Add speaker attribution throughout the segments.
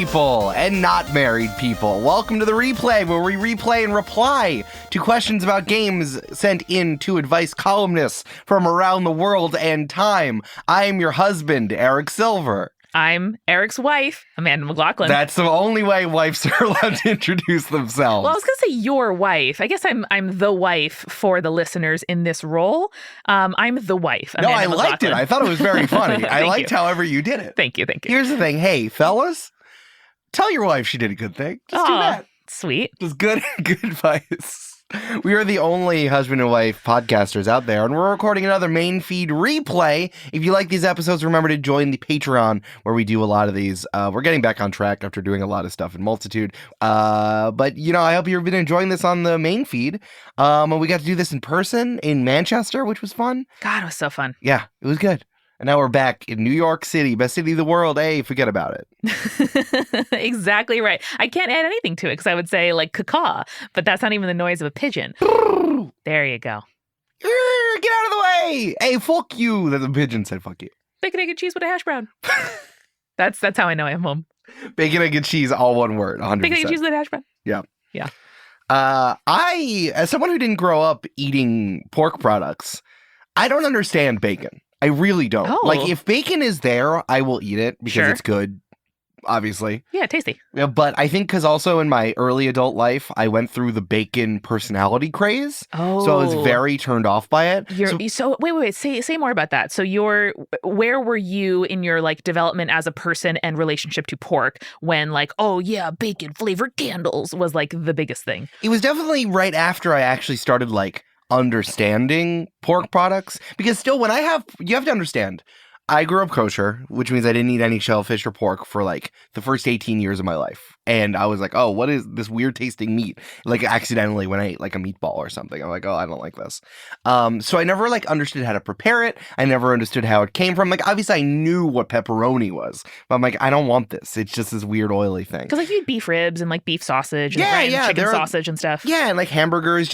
Speaker 1: people and not married people. Welcome to The Replay, where we replay and reply to questions about games sent in to advice columnists from around the world and time. I am your husband, Eric Silver.
Speaker 2: I'm Eric's wife, Amanda McLoughlin.
Speaker 1: That's the only way wives are allowed to introduce themselves.
Speaker 2: Well, I was going to say your wife. I guess I'm the wife for the listeners in this role. I'm the wife, Amanda
Speaker 1: I
Speaker 2: McLoughlin.
Speaker 1: liked it. I thought it was very funny. I liked however you did it.
Speaker 2: Thank you.
Speaker 1: Here's the thing. Hey, fellas, tell your wife she did a good thing. Just do that.
Speaker 2: Sweet.
Speaker 1: Just good advice. We are the only husband and wife podcasters out there, and we're recording another main feed replay. If you like these episodes, remember to join the Patreon, where we do a lot of these. We're getting back on track after doing a lot of stuff in Multitude. But, I hope you've been enjoying this on the main feed. And we got to do this in person in Manchester, which was fun.
Speaker 2: God, it was so fun.
Speaker 1: Yeah, it was good. And now we're back in New York City, best city of the world. Hey, forget about it.
Speaker 2: Exactly right. I can't add anything to it because I would say like caw, but that's not even the noise of a pigeon. There you go.
Speaker 1: Get out of the way. Hey, fuck you. The pigeon said fuck you.
Speaker 2: Bacon, egg, and cheese with a hash brown. That's how I know I'm home.
Speaker 1: Bacon, egg, and cheese, all one word, 100%.
Speaker 2: Bacon, egg, and cheese with a hash brown.
Speaker 1: Yeah.
Speaker 2: Yeah.
Speaker 1: I, as someone who didn't grow up eating pork products, I don't understand bacon. I really don't.
Speaker 2: Oh.
Speaker 1: Like, if bacon is there, I will eat it because
Speaker 2: Sure.
Speaker 1: it's good, obviously.
Speaker 2: Yeah, tasty.
Speaker 1: Yeah, but I think because also in my early adult life, I went through the bacon personality craze.
Speaker 2: Oh.
Speaker 1: So I was very turned off by it.
Speaker 2: Wait. Say more about that. So where were you in your like development as a person and relationship to pork when like, oh yeah, bacon flavored candles was like the biggest thing?
Speaker 1: It was definitely right after I actually started like understanding pork products, because still you have to understand, I grew up kosher, which means I didn't eat any shellfish or pork for like the first 18 years of my life. And I was like, oh, what is this weird tasting meat? Like accidentally when I ate like a meatball or something, I'm like, oh, I don't like this. So I never like understood how to prepare it. I never understood how it came from. Like, obviously I knew what pepperoni was, but I'm like, I don't want this. It's just this weird oily thing.
Speaker 2: Because like you eat beef ribs and like beef sausage and chicken sausage and stuff.
Speaker 1: Yeah, and like hamburgers,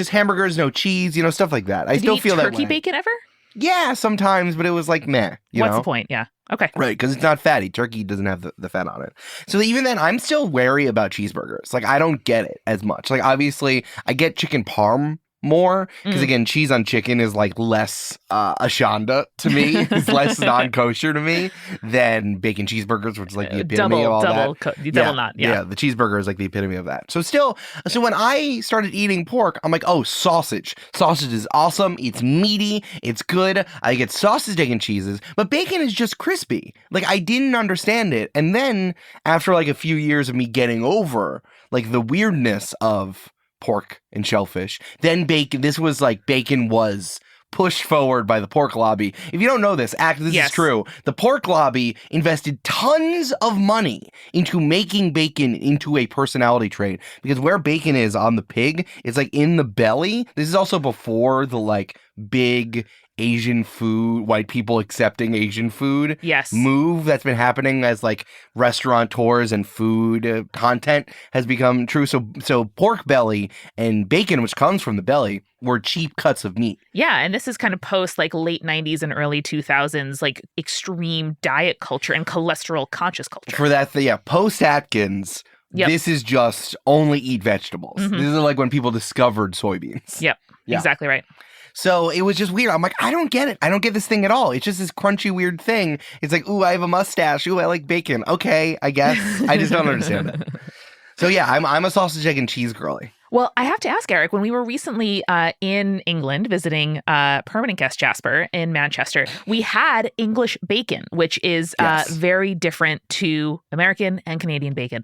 Speaker 1: no cheese, stuff like that. I still feel that way.
Speaker 2: Did you eat turkey bacon ever?
Speaker 1: Yeah, sometimes, but it was like meh.
Speaker 2: What's the point? Yeah. Okay.
Speaker 1: Right, because it's not fatty. Turkey doesn't have the fat on it. So even then, I'm still wary about cheeseburgers. Like, I don't get it as much. Like, obviously, I get chicken parm more, because again, cheese on chicken is like less ashanda to me. It's less non-kosher to me than bacon cheeseburgers, which is like the epitome of all that. Yeah, the cheeseburger is like the epitome of that. So when I started eating pork, I'm like, oh, sausage. Sausage is awesome. It's meaty. It's good. I get sausage, egg, and cheeses, but bacon is just crispy. Like, I didn't understand it. And then after like a few years of me getting over like the weirdness of pork and shellfish, then bacon was pushed forward by the pork lobby. If you don't know this, this is true. The pork lobby invested tons of money into making bacon into a personality trait, because where bacon is on the pig, it's like in the belly. This is also before the like big Asian food, white people accepting Asian food move that's been happening as like restaurateurs and food content has become true. So pork belly and bacon, which comes from the belly, were cheap cuts of meat.
Speaker 2: Yeah, and this is kind of post like late 90s and early 2000s like extreme diet culture and cholesterol conscious culture.
Speaker 1: For that, post Atkins. Yep. This is just only eat vegetables. Mm-hmm. This is like when people discovered soybeans.
Speaker 2: Yep, exactly right.
Speaker 1: So it was just weird. I'm like, I don't get it. I don't get this thing at all. It's just this crunchy, weird thing. It's like, ooh, I have a mustache. Ooh, I like bacon. Okay, I guess. I just don't understand it. So yeah, I'm a sausage, egg, and cheese girly.
Speaker 2: Well, I have to ask, Eric, when we were recently in England visiting permanent guest Jasper in Manchester, we had English bacon, which is very different to American and Canadian bacon.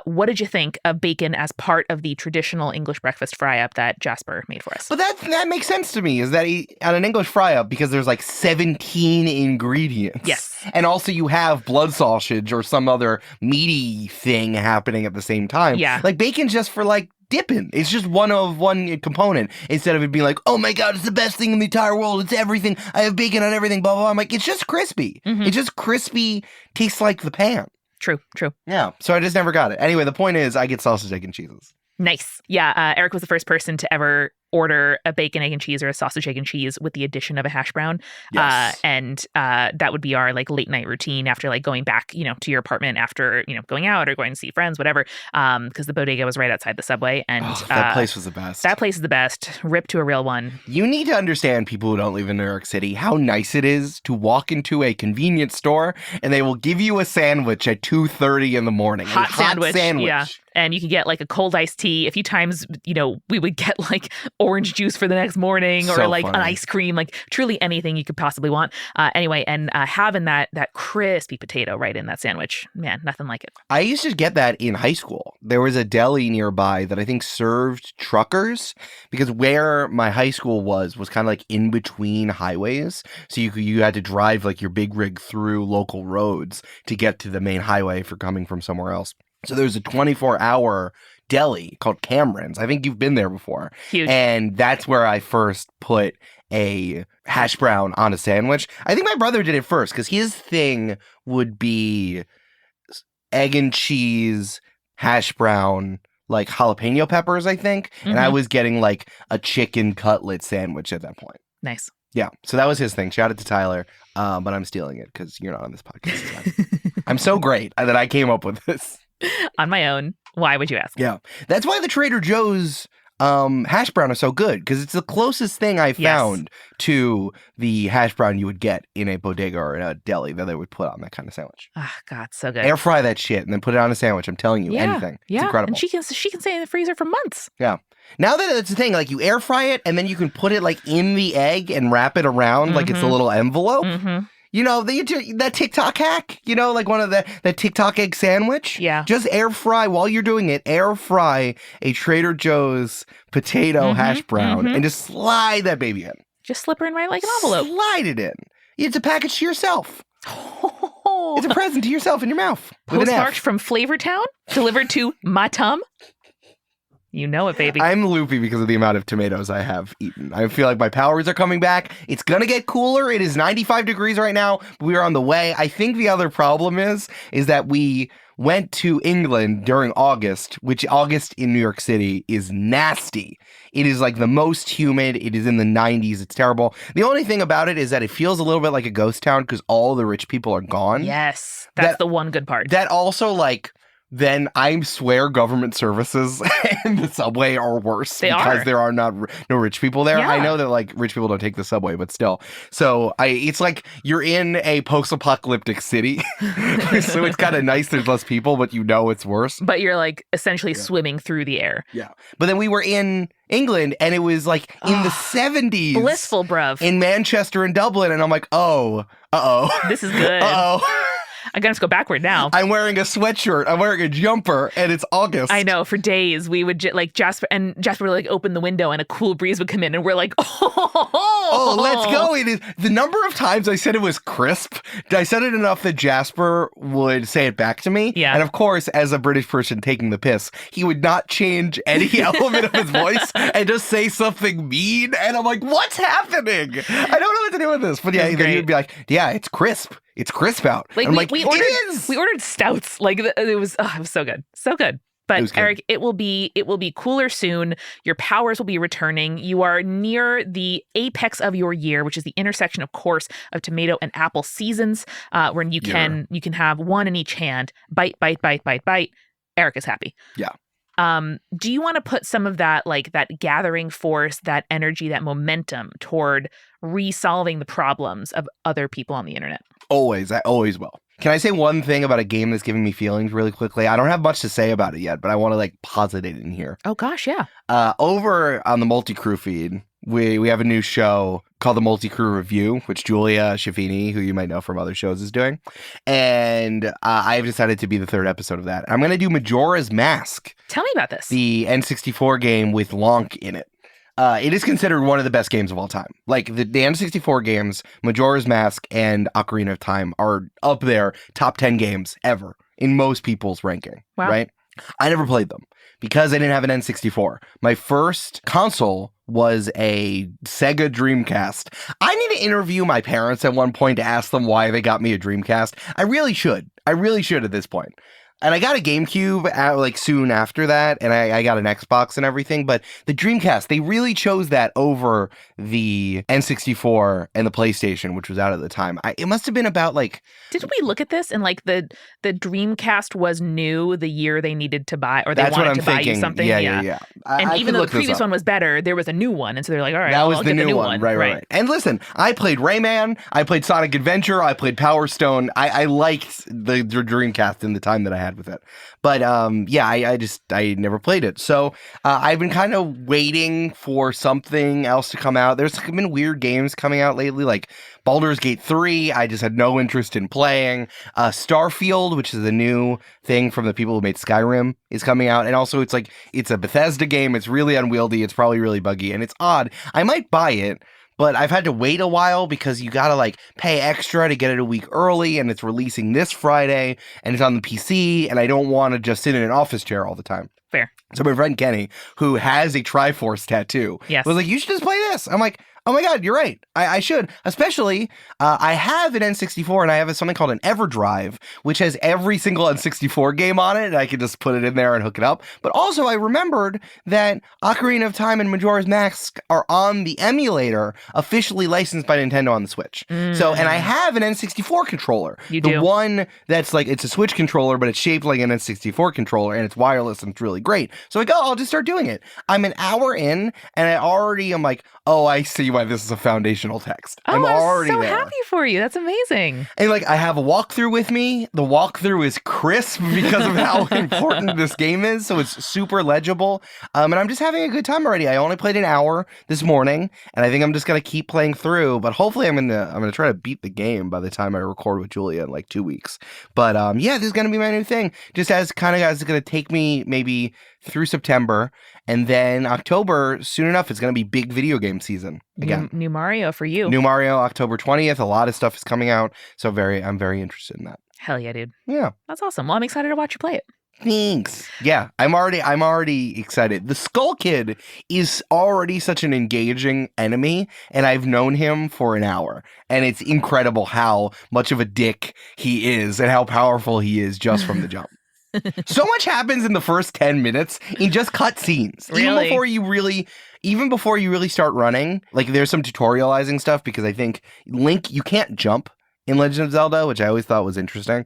Speaker 2: What did you think of bacon as part of the traditional English breakfast fry-up that Jasper made for us?
Speaker 1: Well, that makes sense to me, is that on an English fry-up, because there's like 17 ingredients.
Speaker 2: Yes.
Speaker 1: And also you have blood sausage or some other meaty thing happening at the same time.
Speaker 2: Yeah.
Speaker 1: Like bacon's just for like dipping. It's just one component, instead of it being like, oh my God, it's the best thing in the entire world. It's everything. I have bacon on everything, blah, blah, blah. I'm like, it's just crispy. Mm-hmm. It's just crispy, tastes like the pan.
Speaker 2: True.
Speaker 1: Yeah. So I just never got it. Anyway, the point is I get sausage, egg, and cheeses.
Speaker 2: Nice. Yeah. Eric was the first person to ever order a bacon, egg, and cheese or a sausage, egg, and cheese with the addition of a hash brown.
Speaker 1: Yes.
Speaker 2: And that would be our like late night routine after like going back, to your apartment after, going out or going to see friends, whatever. Because the bodega was right outside the subway. And
Speaker 1: that place was the best.
Speaker 2: That place is the best. Rip to a real one.
Speaker 1: You need to understand, people who don't live in New York City, how nice it is to walk into a convenience store and they will give you a sandwich at 2:30 in the morning.
Speaker 2: Hot sandwich.
Speaker 1: sandwich.
Speaker 2: Yeah. And you could get like a cold iced tea. A few times, we would get like orange juice for the next morning or like an ice cream, like truly anything you could possibly want. Anyway, and having that crispy potato right in that sandwich, man, nothing like it.
Speaker 1: I used to get that in high school. There was a deli nearby that I think served truckers, because where my high school was kind of like in between highways. So you had to drive like your big rig through local roads to get to the main highway for coming from somewhere else. So there's a 24-hour deli called Cameron's. I think you've been there before.
Speaker 2: Huge.
Speaker 1: And that's where I first put a hash brown on a sandwich. I think my brother did it first because his thing would be egg and cheese, hash brown, like jalapeno peppers, I think. Mm-hmm. And I was getting like a chicken cutlet sandwich at that point.
Speaker 2: Nice.
Speaker 1: Yeah. So that was his thing. Shout out to Tyler. But I'm stealing it because you're not on this podcast. I'm so great that I came up with this.
Speaker 2: On my own. Why would you ask?
Speaker 1: Yeah. That's why the Trader Joe's hash brown is so good, because it's the closest thing I found to the hash brown you would get in a bodega or in a deli that they would put on that kind of sandwich.
Speaker 2: Oh, God, so good.
Speaker 1: Air fry that shit and then put it on a sandwich. I'm telling you, anything. It's incredible.
Speaker 2: And she can stay in the freezer for months.
Speaker 1: Yeah. Now that it's the thing, like you air fry it and then you can put it like in the egg and wrap it around like it's a little envelope.
Speaker 2: Mm-hmm.
Speaker 1: That TikTok hack, like one of that TikTok egg sandwich.
Speaker 2: Yeah.
Speaker 1: Just air fry while you're doing it. Air fry a Trader Joe's potato hash brown and just slide that baby in.
Speaker 2: Just slip her in right like an envelope.
Speaker 1: Slide it in. It's a package to yourself. It's a present to yourself in your mouth.
Speaker 2: Postmarked from Flavortown, delivered to my tum. You know it, baby.
Speaker 1: I'm loopy because of the amount of tomatoes I have eaten. I feel like my powers are coming back. It's going to get cooler. It is 95 degrees right now. We are on the way. I think the other problem is that we went to England during August, which August in New York City is nasty. It is like the most humid. It is in the 90s. It's terrible. The only thing about it is that it feels a little bit like a ghost town because all the rich people are gone.
Speaker 2: Yes. That's the one good part.
Speaker 1: That also then I swear government services and the subway are worse because there are no rich people there. Yeah. I know that rich people don't take the subway, but still. So it's like you're in a post-apocalyptic city. So it's kind of nice there's less people, but it's worse.
Speaker 2: But you're essentially swimming through the air.
Speaker 1: Yeah. But then we were in England and it was in the 70s.
Speaker 2: Blissful, bruv.
Speaker 1: In Manchester and Dublin. And I'm like, uh-oh.
Speaker 2: This is good.
Speaker 1: Uh-oh.
Speaker 2: I'm going to go backward now.
Speaker 1: I'm wearing a sweatshirt. I'm wearing a jumper, and it's August.
Speaker 2: I know. For days, we would Jasper would open the window, and a cool breeze would come in, and we're like, oh,
Speaker 1: let's go. It is the number of times I said it was crisp. I said it enough that Jasper would say it back to me.
Speaker 2: Yeah.
Speaker 1: And of course, as a British person taking the piss, he would not change any element of his voice and just say something mean. And I'm like, what's happening? I don't know what to do with this. But yeah, then he would be like, yeah, it's crisp. It's crisp out.
Speaker 2: We ordered stouts. It was so good. So good. But Eric, it will be cooler soon. Your powers will be returning. You are near the apex of your year, which is the intersection, of course, of tomato and apple seasons, where you can have one in each hand. Bite, bite, bite, bite, bite. Eric is happy.
Speaker 1: Yeah.
Speaker 2: Do you want to put some of that, that gathering force, that energy, that momentum toward resolving the problems of other people on the internet?
Speaker 1: Always. I always will. Can I say one thing about a game that's giving me feelings really quickly? I don't have much to say about it yet, but I want to posit it in here.
Speaker 2: Oh, gosh, yeah.
Speaker 1: Over on the MultiCrew feed, we have a new show called the MultiCrew Review, which Julia Schaffini, who you might know from other shows, is doing. And I've decided to be the third episode of that. I'm going to do Majora's Mask.
Speaker 2: Tell me about this.
Speaker 1: The N64 game with Lonk in it. It is considered one of the best games of all time. The N64 games, Majora's Mask and Ocarina of Time are up there, top 10 games ever in most people's ranking.
Speaker 2: Wow.
Speaker 1: Right? I never played them because I didn't have an N64. My first console was a Sega Dreamcast. I need to interview my parents at one point to ask them why they got me a Dreamcast. I really should at this point. And I got a GameCube like soon after that, and I got an Xbox and everything. But the Dreamcast, they really chose that over the N64 and the PlayStation, which was out at the time. It must have been about like.
Speaker 2: Didn't we look at this and like the Dreamcast was new the year they needed to buy, or they wanted to buy you something?
Speaker 1: Yeah.
Speaker 2: And even though the previous one was better, there was a new one, and so they're like, all right,
Speaker 1: that was
Speaker 2: I'll
Speaker 1: the
Speaker 2: get
Speaker 1: new
Speaker 2: the new
Speaker 1: one. Right. And listen, I played Rayman, I played Sonic Adventure, I played Power Stone. I liked the Dreamcast in the time that I had with it. But I never played it. So I've been kind of waiting for something else to come out. There's been weird games coming out lately, like Baldur's Gate 3, I just had no interest in playing. Starfield, which is a new thing from the people who made Skyrim, is coming out. And also it's a Bethesda game. It's really unwieldy. It's probably really buggy. And it's odd. I might buy it, but I've had to wait a while because you gotta like pay extra to get it a week early, and it's releasing this Friday, and it's on the PC, and I don't want to just sit in an office chair all the time.
Speaker 2: Fair.
Speaker 1: So my friend Kenny, who has a Triforce tattoo, was like, you should just play this. I'm like, oh my God, you're right. I should. Especially, I have an N64 and I have something called an EverDrive, which has every single N64 game on it. And I can just put it in there and hook it up. But also, I remembered that Ocarina of Time and Majora's Mask are on the emulator officially licensed by Nintendo on the Switch. So, and I have an N64 controller.
Speaker 2: You do?
Speaker 1: The one that's like, it's a Switch controller, but it's shaped like an N64 controller and it's wireless and it's really great. So I go, I'll just start doing it. I'm an hour in and I already am like, oh, I see why this is a foundational text. I'm already
Speaker 2: so
Speaker 1: there.
Speaker 2: happy for you. That's amazing.
Speaker 1: And like, I have a walkthrough with me. The walkthrough is crisp because of how important this game is. So it's super legible. And I'm just having a good time already. I only played an hour this morning, and I think I'm just gonna keep playing through. But hopefully, I'm gonna try to beat the game by the time I record with Julia in like 2 weeks. But yeah, this is gonna be my new thing. Just as it's gonna take me maybe through September, and then October, soon enough, it's going to be big video game season again.
Speaker 2: New Mario for you.
Speaker 1: New Mario, October 20th. A lot of stuff is coming out, so I'm very interested in that.
Speaker 2: Hell yeah, dude.
Speaker 1: Yeah.
Speaker 2: That's awesome. Well, I'm excited to watch you play it.
Speaker 1: Thanks. Yeah, I'm already excited. The Skull Kid is already such an engaging enemy, and I've known him for an hour, and it's incredible how much of a dick he is and how powerful he is just from the jump. So much happens in the first 10 minutes in just cutscenes.
Speaker 2: Really?
Speaker 1: Even before you really start running, like there's some tutorializing stuff because I think Link, you can't jump in Legend of Zelda, which I always thought was interesting.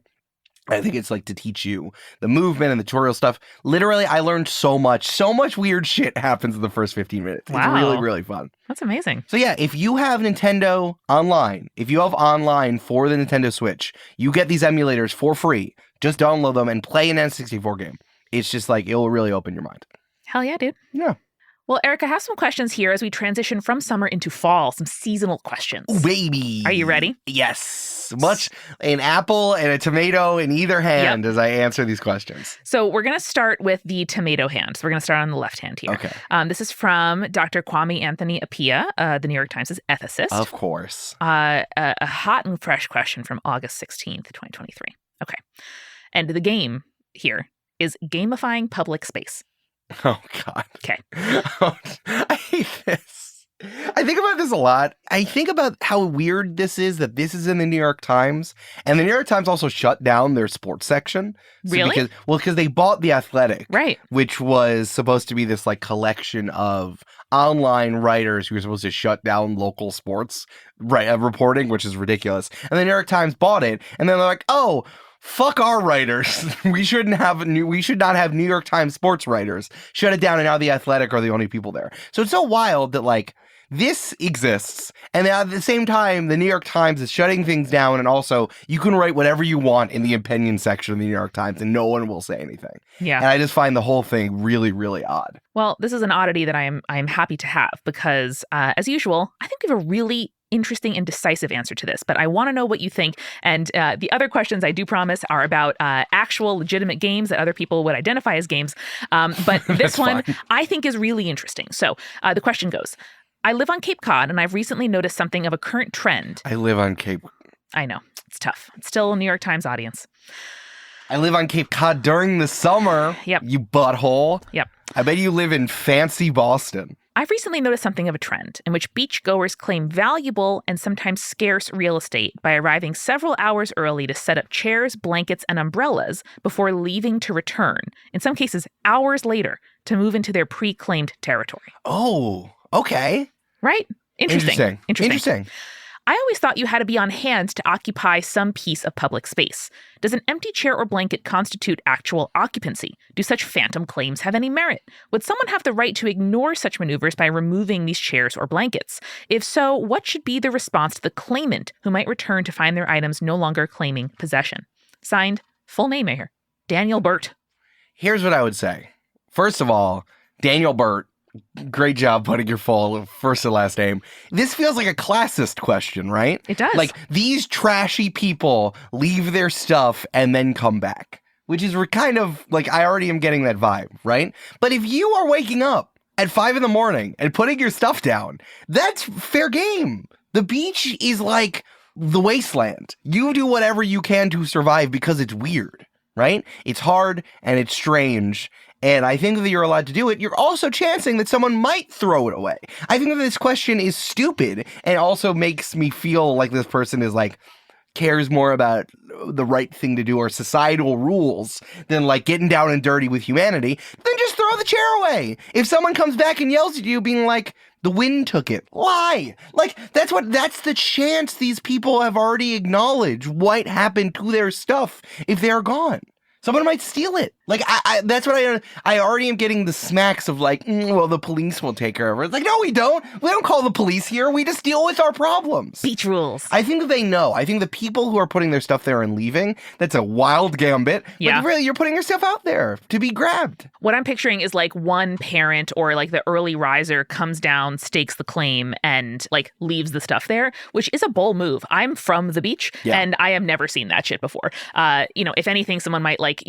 Speaker 1: I think it's like to teach you the movement and the tutorial stuff. Literally, I learned so much weird shit happens in the first 15 minutes.
Speaker 2: Wow.
Speaker 1: It's really, really fun.
Speaker 2: That's amazing.
Speaker 1: So yeah, if you have Nintendo Online, if you have online for the Nintendo Switch, you get these emulators for free. Just download them and play an N64 game. It's just like, it'll really open your mind.
Speaker 2: Hell yeah, dude.
Speaker 1: Yeah.
Speaker 2: Well, Eric, I have some questions here as we transition from summer into fall, some seasonal questions.
Speaker 1: Ooh, baby.
Speaker 2: Are you ready?
Speaker 1: Yes. Much an apple and a tomato in either hand as I answer these questions.
Speaker 2: So we're going to start with the tomato hand. So we're going to start on the left hand here.
Speaker 1: Okay.
Speaker 2: This is from Dr. Kwame Anthony Appiah, the New York Times' ethicist.
Speaker 1: Of course.
Speaker 2: A hot and fresh question from August 16th, 2023. Okay. And the game here is gamifying public space.
Speaker 1: Oh, God.
Speaker 2: Okay.
Speaker 1: I hate this. I think about this a lot. I think about how weird this is that this is in the New York Times. And the New York Times also shut down their sports section.
Speaker 2: Really?
Speaker 1: Because they bought The Athletic.
Speaker 2: Right. Which
Speaker 1: was supposed to be this like collection of online writers who were supposed to shut down local sports reporting, which is ridiculous. And the New York Times bought it. And then they're like, oh, fuck our writers. We should not have New York Times sports writers. Shut it down, and now The Athletic are the only people there. So it's so wild that like this exists, and at the same time, the New York Times is shutting things down, and also you can write whatever you want in the opinion section of the New York Times, and no one will say anything.
Speaker 2: Yeah.
Speaker 1: And I just find the whole thing really, really odd.
Speaker 2: Well, this is an oddity that I'm happy to have because, as usual, I think we have a really interesting and decisive answer to this, but I want to know what you think. And the other questions, I do promise, are about actual legitimate games that other people would identify as games. But this one I think is really interesting. So the question goes, I live on Cape Cod, and I've recently noticed something of a current trend.
Speaker 1: I live on Cape.
Speaker 2: I know. It's tough. It's still a New York Times audience.
Speaker 1: I live on Cape Cod during the summer.
Speaker 2: Yep.
Speaker 1: You butthole.
Speaker 2: Yep.
Speaker 1: I bet you live in fancy Boston.
Speaker 2: I've recently noticed something of a trend in which beachgoers claim valuable and sometimes scarce real estate by arriving several hours early to set up chairs, blankets, and umbrellas before leaving to return, in some cases hours later, to move into their pre-claimed territory.
Speaker 1: Oh, okay.
Speaker 2: Right? Interesting. I always thought you had to be on hand to occupy some piece of public space. Does an empty chair or blanket constitute actual occupancy? Do such phantom claims have any merit? Would someone have the right to ignore such maneuvers by removing these chairs or blankets? If so, what should be the response to the claimant who might return to find their items no longer claiming possession? Signed, full name here, Daniel Burt.
Speaker 1: Here's what I would say. First of all, Daniel Burt, great job putting your full first and last name. This feels like a classist question, right?
Speaker 2: It does.
Speaker 1: Like, these trashy people leave their stuff and then come back, which is kind of like, I already am getting that vibe, right? But if you are waking up at 5 a.m. and putting your stuff down, that's fair game. The beach is like the wasteland. You do whatever you can to survive because it's weird, right? It's hard and it's strange. And I think that you're allowed to do it. You're also chancing that someone might throw it away. I think that this question is stupid and also makes me feel like this person is like, cares more about the right thing to do or societal rules than like getting down and dirty with humanity. Then just throw the chair away. If someone comes back and yells at you being like, the wind took it, lie. Like, that's the chance these people have already acknowledged what happened to their stuff if they're gone. Someone might steal it. Like, that's what I already am getting the smacks of like, well, the police will take care of it. It's like, no, we don't. We don't call the police here. We just deal with our problems.
Speaker 2: Beach rules.
Speaker 1: I think that they know. I think the people who are putting their stuff there and leaving, that's a wild gambit.
Speaker 2: Yeah.
Speaker 1: But really, you're putting your stuff out there to be grabbed.
Speaker 2: What I'm picturing is like one parent or like the early riser comes down, stakes the claim, and like leaves the stuff there, which is a bold move. I'm from the beach, and I have never seen that shit before. If anything, someone might like,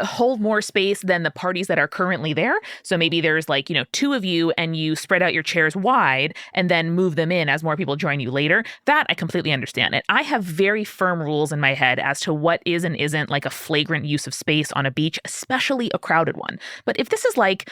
Speaker 2: hold more space than the parties that are currently there. So maybe there's like, 2 of you and you spread out your chairs wide and then move them in as more people join you later. That I completely understand it. I have very firm rules in my head as to what is and isn't like a flagrant use of space on a beach, especially a crowded one. But if this is like,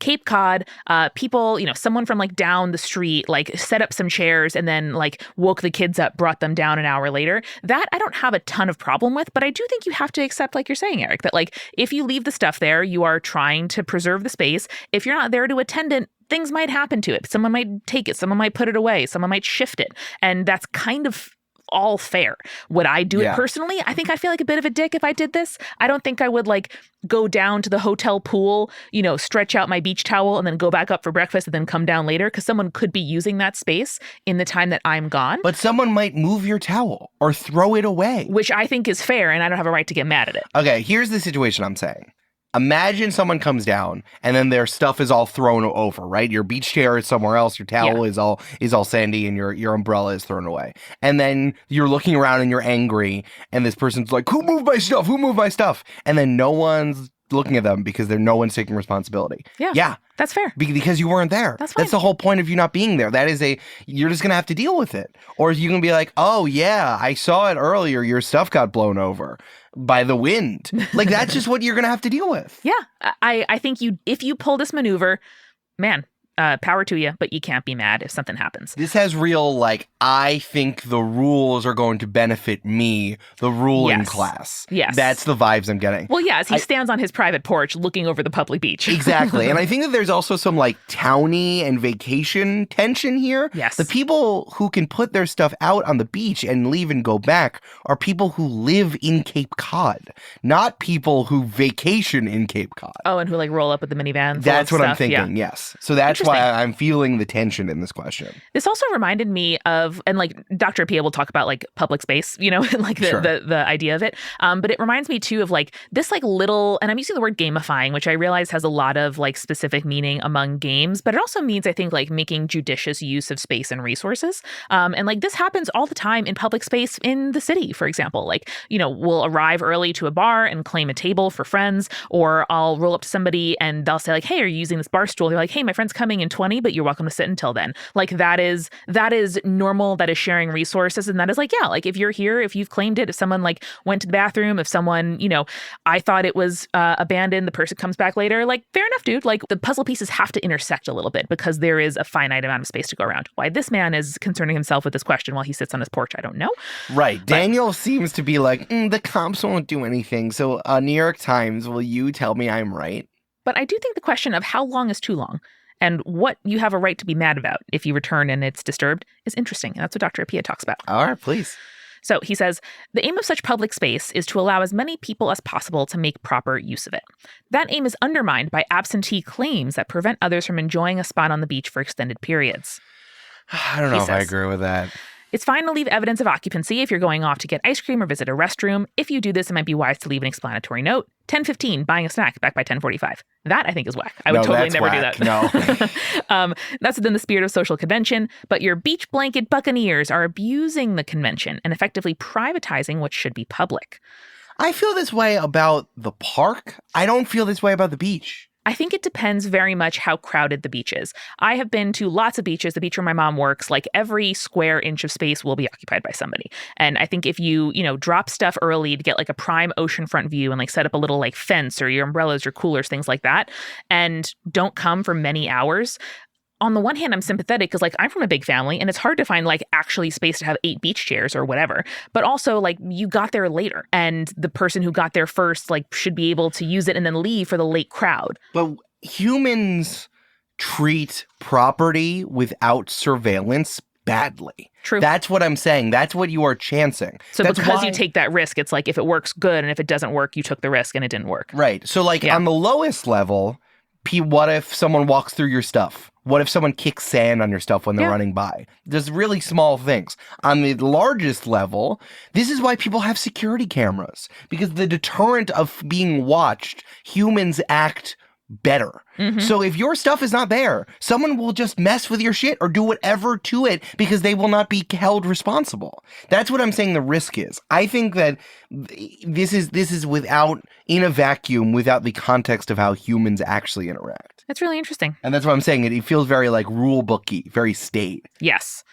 Speaker 2: Cape Cod, people, someone from like down the street, like set up some chairs and then like woke the kids up, brought them down an hour later, that I don't have a ton of problem with. But I do think you have to accept, like you're saying, Eric, that like if you leave the stuff there, you are trying to preserve the space. If you're not there to attend it, things might happen to it. Someone might take it. Someone might put it away. Someone might shift it. And that's kind of all fair. Would I do it personally? I think I feel like a bit of a dick if I did this. I don't think I would like go down to the hotel pool, stretch out my beach towel and then go back up for breakfast and then come down later because someone could be using that space in the time that I'm gone.
Speaker 1: But someone might move your towel or throw it away.
Speaker 2: Which I think is fair and I don't have a right to get mad at it.
Speaker 1: Okay, here's the situation I'm saying. Imagine someone comes down and then their stuff is all thrown over, right? Your beach chair is somewhere else, your towel is all sandy, and your umbrella is thrown away. And then you're looking around and you're angry, and this person's like, who moved my stuff? Who moved my stuff? And then no one's looking at them because no one's taking responsibility.
Speaker 2: Yeah. That's fair.
Speaker 1: Because you weren't there.
Speaker 2: That's fine.
Speaker 1: That's the whole point of you not being there. You're just going to have to deal with it. Or you can be like, oh yeah, I saw it earlier. Your stuff got blown over by the wind. Like, that's just what you're going to have to deal with.
Speaker 2: Yeah. I think if you pull this maneuver, man, power to you, but you can't be mad if something happens.
Speaker 1: This has real, like, I think the rules are going to benefit me, the ruling class.
Speaker 2: Yes.
Speaker 1: That's the vibes I'm getting.
Speaker 2: Well, yes, he stands on his private porch looking over the public beach.
Speaker 1: Exactly. And I think that there's also some, like, townie and vacation tension here.
Speaker 2: Yes.
Speaker 1: The people who can put their stuff out on the beach and leave and go back are people who live in Cape Cod, not people who vacation in Cape Cod.
Speaker 2: Oh, and who, like, roll up with the minivan.
Speaker 1: That's what
Speaker 2: stuff.
Speaker 1: I'm thinking, yes. So that's why I'm feeling the tension in this question.
Speaker 2: This also reminded me of, and like Dr. Pia will talk about like public space, and like the idea of it. But it reminds me too of like this like little, and I'm using the word gamifying, which I realize has a lot of like specific meaning among games, but it also means I think like making judicious use of space and resources. And like this happens all the time in public space in the city, for example. Like, we'll arrive early to a bar and claim a table for friends, or I'll roll up to somebody and they'll say like, hey, are you using this bar stool? They're like, hey, my friend's coming coming in 20, but you're welcome to sit until then. Like that is normal. That is sharing resources. And that is like, yeah, like if you're here, if you've claimed it, if someone like went to the bathroom, if someone, I thought it was abandoned, the person comes back later, like fair enough, dude. Like the puzzle pieces have to intersect a little bit because there is a finite amount of space to go around. Why this man is concerning himself with this question while he sits on his porch, I don't know.
Speaker 1: Right. But Daniel seems to be like, the cops won't do anything. So New York Times, will you tell me I'm right?
Speaker 2: But I do think the question of how long is too long and what you have a right to be mad about if you return and it's disturbed is interesting. And that's what Dr. Appiah talks about.
Speaker 1: All right, please.
Speaker 2: So he says, the aim of such public space is to allow as many people as possible to make proper use of it. That aim is undermined by absentee claims that prevent others from enjoying a spot on the beach for extended periods.
Speaker 1: I don't know if I agree with that.
Speaker 2: It's fine to leave evidence of occupancy if you're going off to get ice cream or visit a restroom. If you do this, it might be wise to leave an explanatory note. 10:15, buying a snack, back by 10:45. That, I think, is whack. I would totally never
Speaker 1: whack.
Speaker 2: do that. No. That's within the spirit of social convention, but your beach blanket buccaneers are abusing the convention and effectively privatizing what should be public.
Speaker 1: I feel this way about the park. I don't feel this way about the beach.
Speaker 2: I think it depends very much how crowded the beach is. I have been to lots of beaches. The beach where my mom works, like every square inch of space will be occupied by somebody. And I think if you, drop stuff early to get like a prime oceanfront view and like set up a little like fence or your umbrellas, your coolers, things like that, and don't come for many hours, on the one hand, I'm sympathetic because like I'm from a big family and it's hard to find like actually space to have 8 beach chairs or whatever. But also like you got there later and the person who got there first like should be able to use it and then leave for the late crowd.
Speaker 1: But humans treat property without surveillance badly.
Speaker 2: True.
Speaker 1: That's what I'm saying. That's what you are chancing.
Speaker 2: So
Speaker 1: that's
Speaker 2: because you take that risk, it's like if it works, good. And if it doesn't work, you took the risk and it didn't work.
Speaker 1: Right. So like on the lowest level, what if someone walks through your stuff? What if someone kicks sand on your stuff when they're running by? There's really small things. On the largest level, this is why people have security cameras. Because the deterrent of being watched, humans act better. Mm-hmm. So if your stuff is not there, someone will just mess with your shit or do whatever to it because they will not be held responsible. That's what I'm saying the risk is. I think that this is without, in a vacuum, without the context of how humans actually interact.
Speaker 2: That's really interesting.
Speaker 1: And that's what I'm saying. It feels very like rule booky, very state.
Speaker 2: Yes.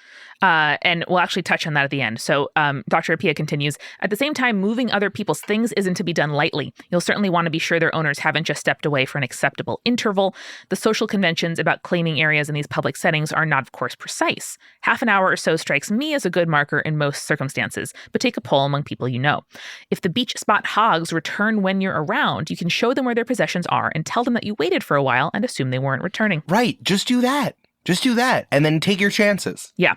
Speaker 2: And we'll actually touch on that at the end. So Dr. Appiah continues, at the same time, moving other people's things isn't to be done lightly. You'll certainly want to be sure their owners haven't just stepped away for an acceptable interval. The social conventions about claiming areas in these public settings are not, of course, precise. Half an hour or so strikes me as a good marker in most circumstances, but take a poll among people you know. If the beach spot hogs return when you're around, you can show them where their possessions are and tell them that you waited for a while and assume they weren't returning.
Speaker 1: Right. Just do that. Just do that and then take your chances.
Speaker 2: Yeah.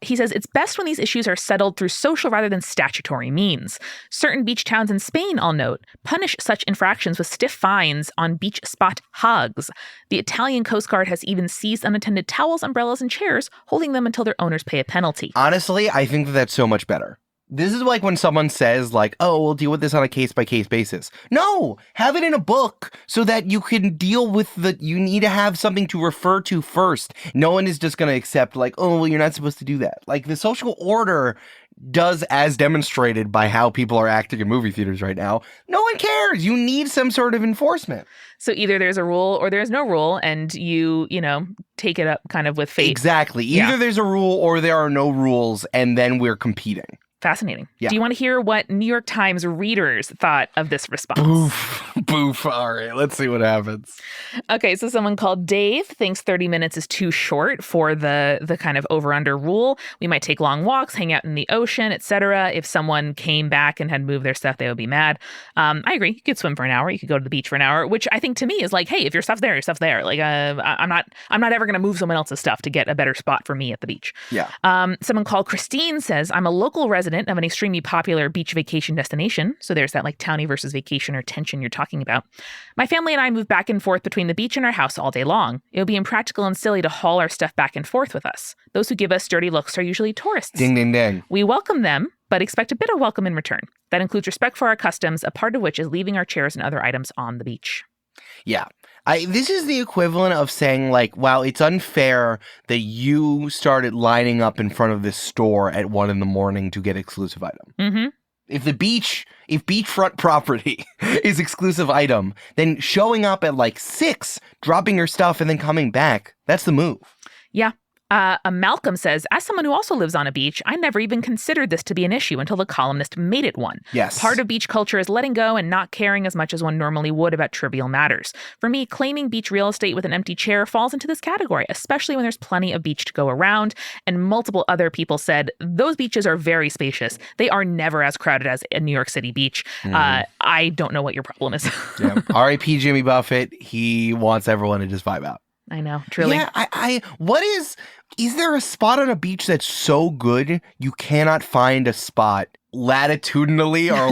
Speaker 2: He says it's best when these issues are settled through social rather than statutory means. Certain beach towns in Spain, I'll note, punish such infractions with stiff fines on beach spot hogs. The Italian Coast Guard has even seized unattended towels, umbrellas, and chairs, holding them until their owners pay a penalty.
Speaker 1: Honestly, I think that's so much better. This is like when someone says like, oh, we'll deal with this on a case-by-case basis. No, have it in a book so that you can deal with you need to have something to refer to first. No one is just going to accept like, oh, well, you're not supposed to do that. Like the social order does as demonstrated by how people are acting in movie theaters right now. No one cares. You need some sort of enforcement.
Speaker 2: So either there's a rule or there's no rule and you take it up kind of with fate.
Speaker 1: Exactly. Either there's a rule or there are no rules and then we're competing.
Speaker 2: Fascinating.
Speaker 1: Yeah.
Speaker 2: Do you want to hear what New York Times readers thought of this response?
Speaker 1: Boof. All right, let's see what happens.
Speaker 2: Okay, so someone called Dave thinks 30 minutes is too short for the kind of over-under rule. We might take long walks, hang out in the ocean, etc. If someone came back and had moved their stuff, they would be mad. I agree. You could swim for an hour. You could go to the beach for an hour, which I think to me is like, hey, if your stuff's there, your stuff's there. Like, I'm not ever going to move someone else's stuff to get a better spot for me at the beach.
Speaker 1: Yeah.
Speaker 2: Someone called Christine says, I'm a local resident of an extremely popular beach vacation destination. So there's that like townie versus vacation or tension you're talking about. My family and I move back and forth between the beach and our house all day long. It would be impractical and silly to haul our stuff back and forth with us. Those who give us dirty looks are usually tourists.
Speaker 1: Ding, ding, ding.
Speaker 2: We welcome them, but expect a bit of welcome in return. That includes respect for our customs, a part of which is leaving our chairs and other items on the beach.
Speaker 1: Yeah. This is the equivalent of saying like, wow, it's unfair that you started lining up in front of this store at 1 a.m. to get exclusive item.
Speaker 2: Mm-hmm.
Speaker 1: If beachfront property is exclusive item, then showing up at like 6, dropping your stuff, and then coming back, that's the move.
Speaker 2: Yeah. Malcolm says, as someone who also lives on a beach, I never even considered this to be an issue until the columnist made it one.
Speaker 1: Yes.
Speaker 2: Part of beach culture is letting go and not caring as much as one normally would about trivial matters. For me, claiming beach real estate with an empty chair falls into this category, especially when there's plenty of beach to go around. And multiple other people said, those beaches are very spacious. They are never as crowded as a New York City beach. I don't know what your problem is.
Speaker 1: Yeah. R.I.P. Jimmy Buffett. He wants everyone to just vibe out.
Speaker 2: I know, truly.
Speaker 1: Yeah, is there a spot on a beach that's so good you cannot find a spot latitudinally or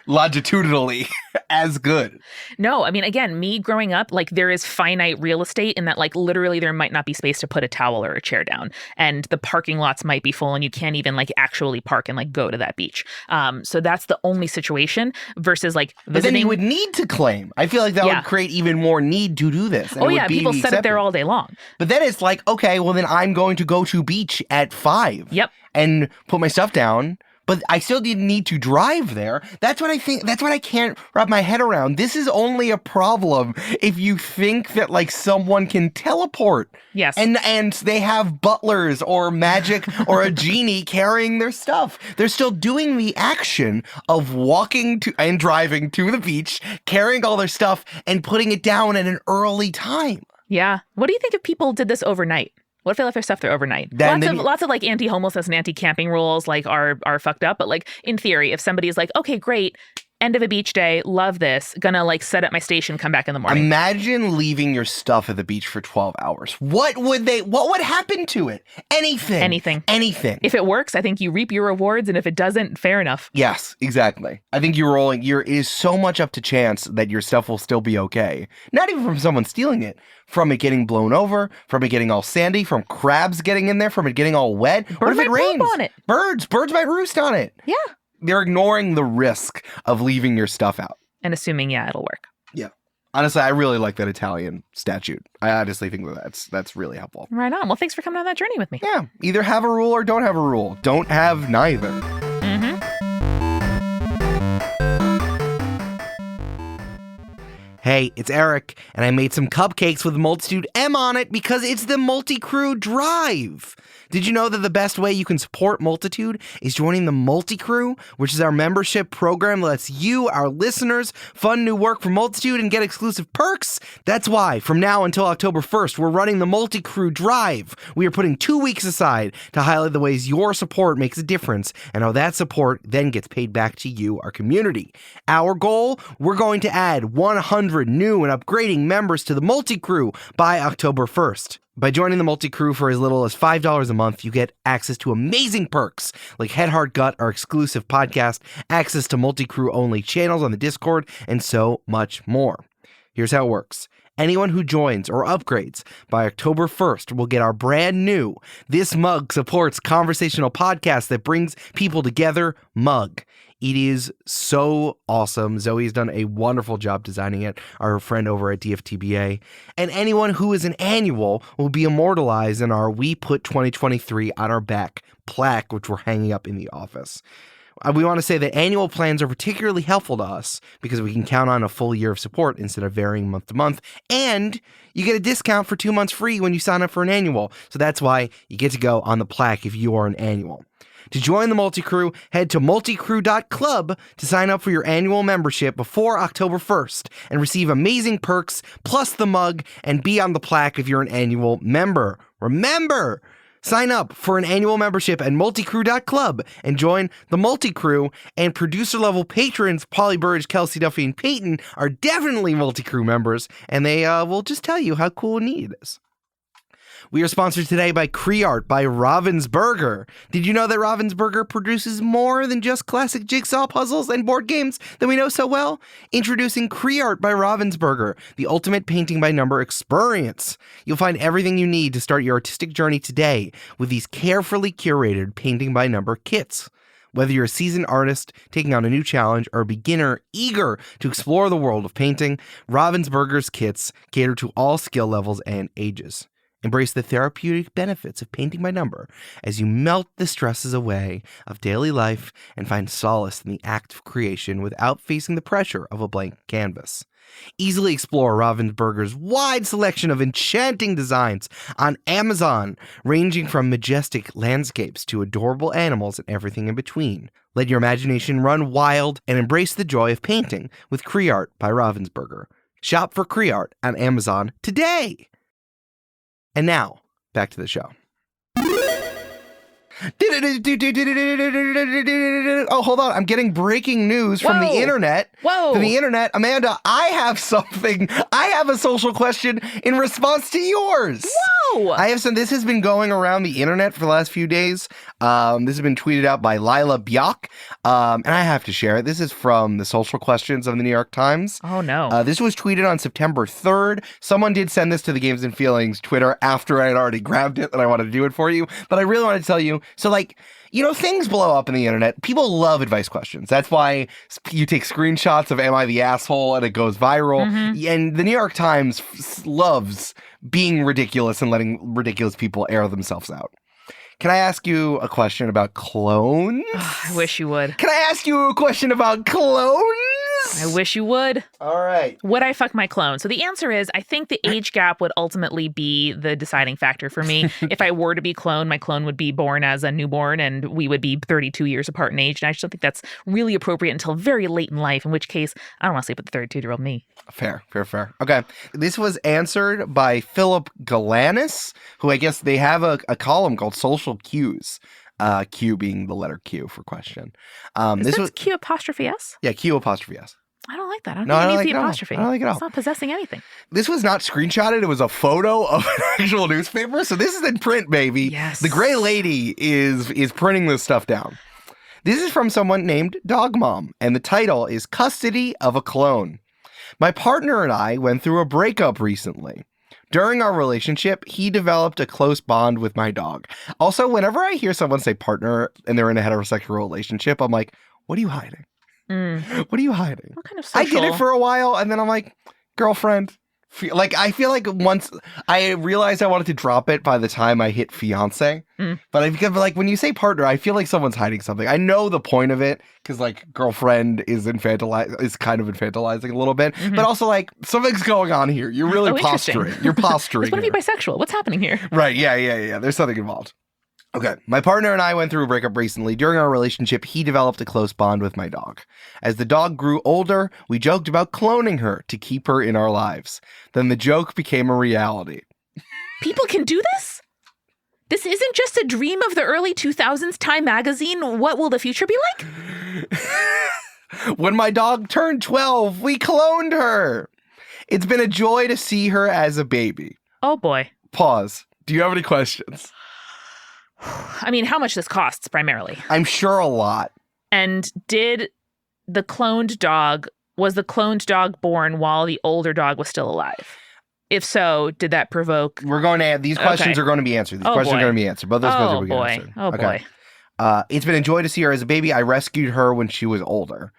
Speaker 1: longitudinally as good?
Speaker 2: No, I mean, again, me growing up, like there is finite real estate in that like literally there might not be space to put a towel or a chair down, and the parking lots might be full and you can't even like actually park and like go to that beach. So that's the only situation versus like visiting.
Speaker 1: But then you would need to claim. I feel like that would create even more need to do this.
Speaker 2: Oh yeah, people set it there all day long.
Speaker 1: But then it's like, okay, well then I'm going to go to beach at 5.
Speaker 2: Yep.
Speaker 1: And put my stuff down. But I still didn't need to drive there. That's what I think. That's what I can't wrap my head around. This is only a problem if you think that like someone can teleport.
Speaker 2: Yes.
Speaker 1: And they have butlers or magic or a genie carrying their stuff. They're still doing the action of walking to and driving to the beach, carrying all their stuff and putting it down at an early time.
Speaker 2: Yeah. What do you think if people did this overnight? What if they left their stuff there overnight? Lots of like anti-homelessness and anti-camping rules like are fucked up. But like in theory, if somebody is like, okay, great, end of a beach day, love this, gonna like set up my station, come back in the morning.
Speaker 1: Imagine leaving your stuff at the beach for 12 hours. What would happen to it? Anything.
Speaker 2: If it works, I think you reap your rewards, and if it doesn't, fair enough.
Speaker 1: Yes, exactly. I think it is so much up to chance that your stuff will still be okay. Not even from someone stealing it, from it getting blown over, from it getting all sandy, from crabs getting in there, from it getting all wet. What if it rains?
Speaker 2: On it.
Speaker 1: Birds might roost on it.
Speaker 2: Yeah.
Speaker 1: They're ignoring the risk of leaving your stuff out.
Speaker 2: And assuming, it'll work.
Speaker 1: Yeah. Honestly, I really like that Italian statute. I honestly think that's really helpful.
Speaker 2: Right on. Well, thanks for coming on that journey with me.
Speaker 1: Yeah. Either have a rule or don't have a rule. Don't have neither. Hey, it's Eric, and I made some cupcakes with Multitude M on it because it's the MULTICREW DRIVE. Did you know that the best way you can support Multitude is joining the MULTICREW, which is our membership program that lets you, our listeners, fund new work for Multitude and get exclusive perks? That's why, from now until October 1st, we're running the MULTICREW DRIVE. We are putting 2 weeks aside to highlight the ways your support makes a difference and how that support then gets paid back to you, our community. Our goal? We're going to add 100 new and upgrading members to the MULTICREW by October 1st. By joining the MULTICREW for as little as $5 a month, you get access to amazing perks like Head Heart Gut, our exclusive podcast, access to MULTICREW-only channels on the Discord, and so much more. Here's how it works. Anyone who joins or upgrades by October 1st will get our brand new This Mug Supports Conversational Podcast that brings people together mug. It is so awesome. Zoe's done a wonderful job designing it, our friend over at DFTBA. And anyone who is an annual will be immortalized in our We Put 2023 on Our Back plaque, which we're hanging up in the office. We want to say that annual plans are particularly helpful to us because we can count on a full year of support instead of varying month to month. And you get a discount for 2 months free when you sign up for an annual. So that's why you get to go on the plaque if you are an annual. To join the MultiCrew, head to multicrew.club to sign up for your annual membership before October 1st and receive amazing perks plus the mug and be on the plaque if you're an annual member. Remember, sign up for an annual membership at multicrew.club and join the MultiCrew, and producer-level patrons Polly Burge, Kelsey Duffy, and Peyton are definitely MultiCrew members, and they will just tell you how cool and neat it is. We are sponsored today by Creart by Ravensburger. Did you know that Ravensburger produces more than just classic jigsaw puzzles and board games that we know so well? Introducing Creart by Ravensburger, the ultimate painting by number experience. You'll find everything you need to start your artistic journey today with these carefully curated painting by number kits. Whether you're a seasoned artist taking on a new challenge or a beginner eager to explore the world of painting, Ravensburger's kits cater to all skill levels and ages. Embrace the therapeutic benefits of painting by number as you melt the stresses away of daily life and find solace in the act of creation without facing the pressure of a blank canvas. Easily explore Ravensburger's wide selection of enchanting designs on Amazon, ranging from majestic landscapes to adorable animals and everything in between. Let your imagination run wild and embrace the joy of painting with CreArt by Ravensburger. Shop for CreArt on Amazon today! And now, back to the show. Oh, hold on. I'm getting breaking news from the internet.
Speaker 2: Whoa.
Speaker 1: From the internet. Amanda, I have something. I have a social question in response to yours.
Speaker 2: Whoa.
Speaker 1: I have some. This has been going around the internet for the last few days. This has been tweeted out by Lila Bjok. And I have to share it. This is from the social questions of the New York Times.
Speaker 2: Oh, no.
Speaker 1: This was tweeted on September 3rd. Someone did send this to the Games and Feelings Twitter after I had already grabbed it and I wanted to do it for you. But I really wanted to tell you. So, like, you know, things blow up in the internet. People love advice questions. That's why you take screenshots of Am I the Asshole and it goes viral. Mm-hmm. And the New York Times loves being ridiculous and letting ridiculous people air themselves out. Can I ask you a question about clones?
Speaker 2: I wish you would.
Speaker 1: Can I ask you a question about clones?
Speaker 2: I wish you would.
Speaker 1: All right.
Speaker 2: Would I fuck my clone? So the answer is, I think the age gap would ultimately be the deciding factor for me. If I were to be cloned, my clone would be born as a newborn and we would be 32 years apart in age. And I just don't think that's really appropriate until very late in life, in which case I don't want to sleep with the 32-year-old me.
Speaker 1: Fair. Okay. This was answered by Philip Galanis, who I guess they have a column called Social Cues. Q being the letter Q for question.
Speaker 2: This was Q apostrophe S?
Speaker 1: Yeah, Q apostrophe S.
Speaker 2: I don't like that. I don't think it needs the apostrophe.
Speaker 1: I don't like it at all.
Speaker 2: It's not possessing anything.
Speaker 1: This was not screenshotted. It was a photo of an actual newspaper. So this is in print, baby.
Speaker 2: Yes.
Speaker 1: The gray lady is printing this stuff down. This is from someone named Dog Mom, and the title is Custody of a Clone. My partner and I went through a breakup recently. During our relationship, he developed a close bond with my dog. Also, whenever I hear someone say partner and they're in a heterosexual relationship, I'm like, what are you hiding? What are you hiding?
Speaker 2: What kind of social?
Speaker 1: I did it for a while, and then I'm like, girlfriend. I feel like once I realized I wanted to drop it by the time I hit fiance. But I feel like when you say partner, I feel like someone's hiding something. I know the point of it because like girlfriend is kind of infantilizing a little bit, but also like something's going on here. You're really posturing. You're posturing.
Speaker 2: Want to be bisexual? What's happening here?
Speaker 1: Right? Yeah. There's something involved. Okay, my partner and I went through a breakup recently. During our relationship, he developed a close bond with my dog. As the dog grew older, we joked about cloning her to keep her in our lives. Then the joke became a reality.
Speaker 2: People can do this? This isn't just a dream of the early 2000s Time magazine. What will the future be like?
Speaker 1: When my dog turned 12, we cloned her. It's been a joy to see her as a baby.
Speaker 2: Oh, boy.
Speaker 1: Pause. Do you have any questions?
Speaker 2: I mean, how much this costs primarily?
Speaker 1: I'm sure a lot.
Speaker 2: And was the cloned dog born while the older dog was still alive? If so, did that provoke?
Speaker 1: We're going to add, these questions are going to be answered. These questions are going to be answered. Both those questions are going to be answered.
Speaker 2: Oh, boy.
Speaker 1: It's been a joy to see her as a baby. I rescued her when she was older.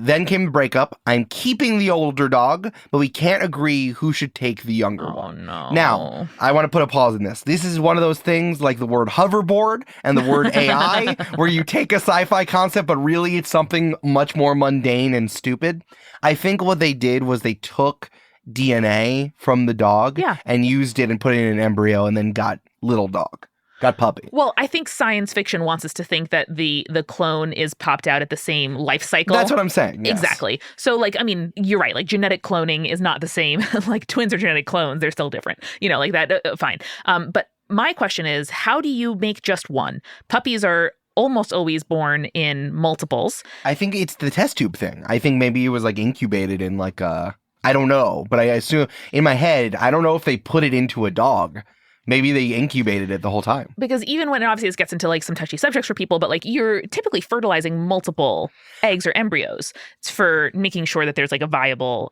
Speaker 1: Then came the breakup. I'm keeping the older dog, but we can't agree who should take the younger one.
Speaker 2: No.
Speaker 1: Now, I want to put a pause in this. This is one of those things like the word hoverboard and the word AI, where you take a sci-fi concept, but really it's something much more mundane and stupid. I think what they did was they took DNA from the dog and used it and put it in an embryo and then got little dog. Got puppy.
Speaker 2: Well, I think science fiction wants us to think that the clone is popped out at the same life cycle.
Speaker 1: That's what I'm saying. Yes.
Speaker 2: Exactly. So, like, I mean, you're right. Like, genetic cloning is not the same. Like, twins are genetic clones. They're still different. You know, like that. Fine. But my question is, how do you make just one? Puppies are almost always born in multiples.
Speaker 1: I think it's the test tube thing. I think maybe it was like incubated in like a, I don't know, but I assume in my head, I don't know if they put it into a dog. Maybe they incubated it the whole time.
Speaker 2: Because even when obviously this gets into like some touchy subjects for people, but like you're typically fertilizing multiple eggs or embryos for making sure that there's like a viable,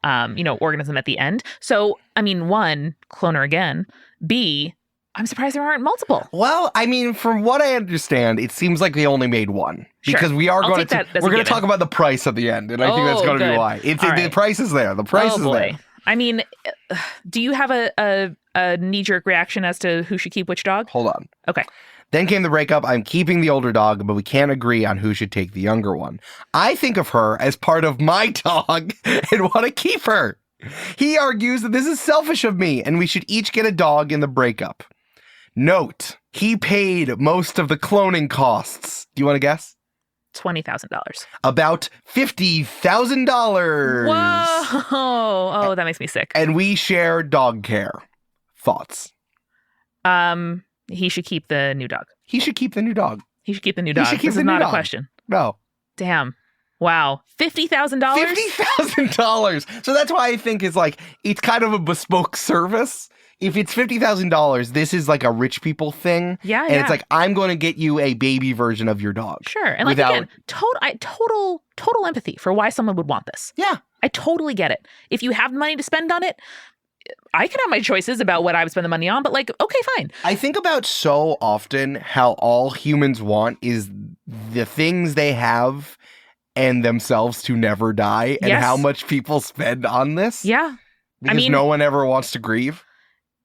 Speaker 2: organism at the end. So, I mean, one, clone her again. B, I'm surprised there aren't multiple.
Speaker 1: Well, I mean, from what I understand, it seems like they only made one. Because we are going to talk about the price at the end, and I think that's going to be why. The price is there. The price is there.
Speaker 2: I mean, do you have a knee-jerk reaction as to who should keep which dog?
Speaker 1: Hold on.
Speaker 2: Okay.
Speaker 1: Then came the breakup. I'm keeping the older dog, but we can't agree on who should take the younger one. I think of her as part of my dog and want to keep her. He argues that this is selfish of me and we should each get a dog in the breakup. Note, he paid most of the cloning costs. Do you want to guess?
Speaker 2: $20,000.
Speaker 1: About $50,000.
Speaker 2: Whoa! Oh, that makes me sick.
Speaker 1: And we share dog care. Thoughts?
Speaker 2: He should keep the new dog.
Speaker 1: He should keep the new dog.
Speaker 2: He should keep the new dog.
Speaker 1: This
Speaker 2: is not a question.
Speaker 1: No.
Speaker 2: Damn. Wow. $50,000?
Speaker 1: $50,000. So that's why I think it's kind of a bespoke service. If it's $50,000, this is like a rich people thing.
Speaker 2: Yeah,
Speaker 1: and it's like, I'm going to get you a baby version of your dog.
Speaker 2: Sure. And again, total empathy for why someone would want this.
Speaker 1: Yeah.
Speaker 2: I totally get it. If you have the money to spend on it, I can have my choices about what I would spend the money on, but okay, fine.
Speaker 1: I think about so often how all humans want is the things they have and themselves to never die, and how much people spend on this.
Speaker 2: Yeah.
Speaker 1: Because no one ever wants to grieve.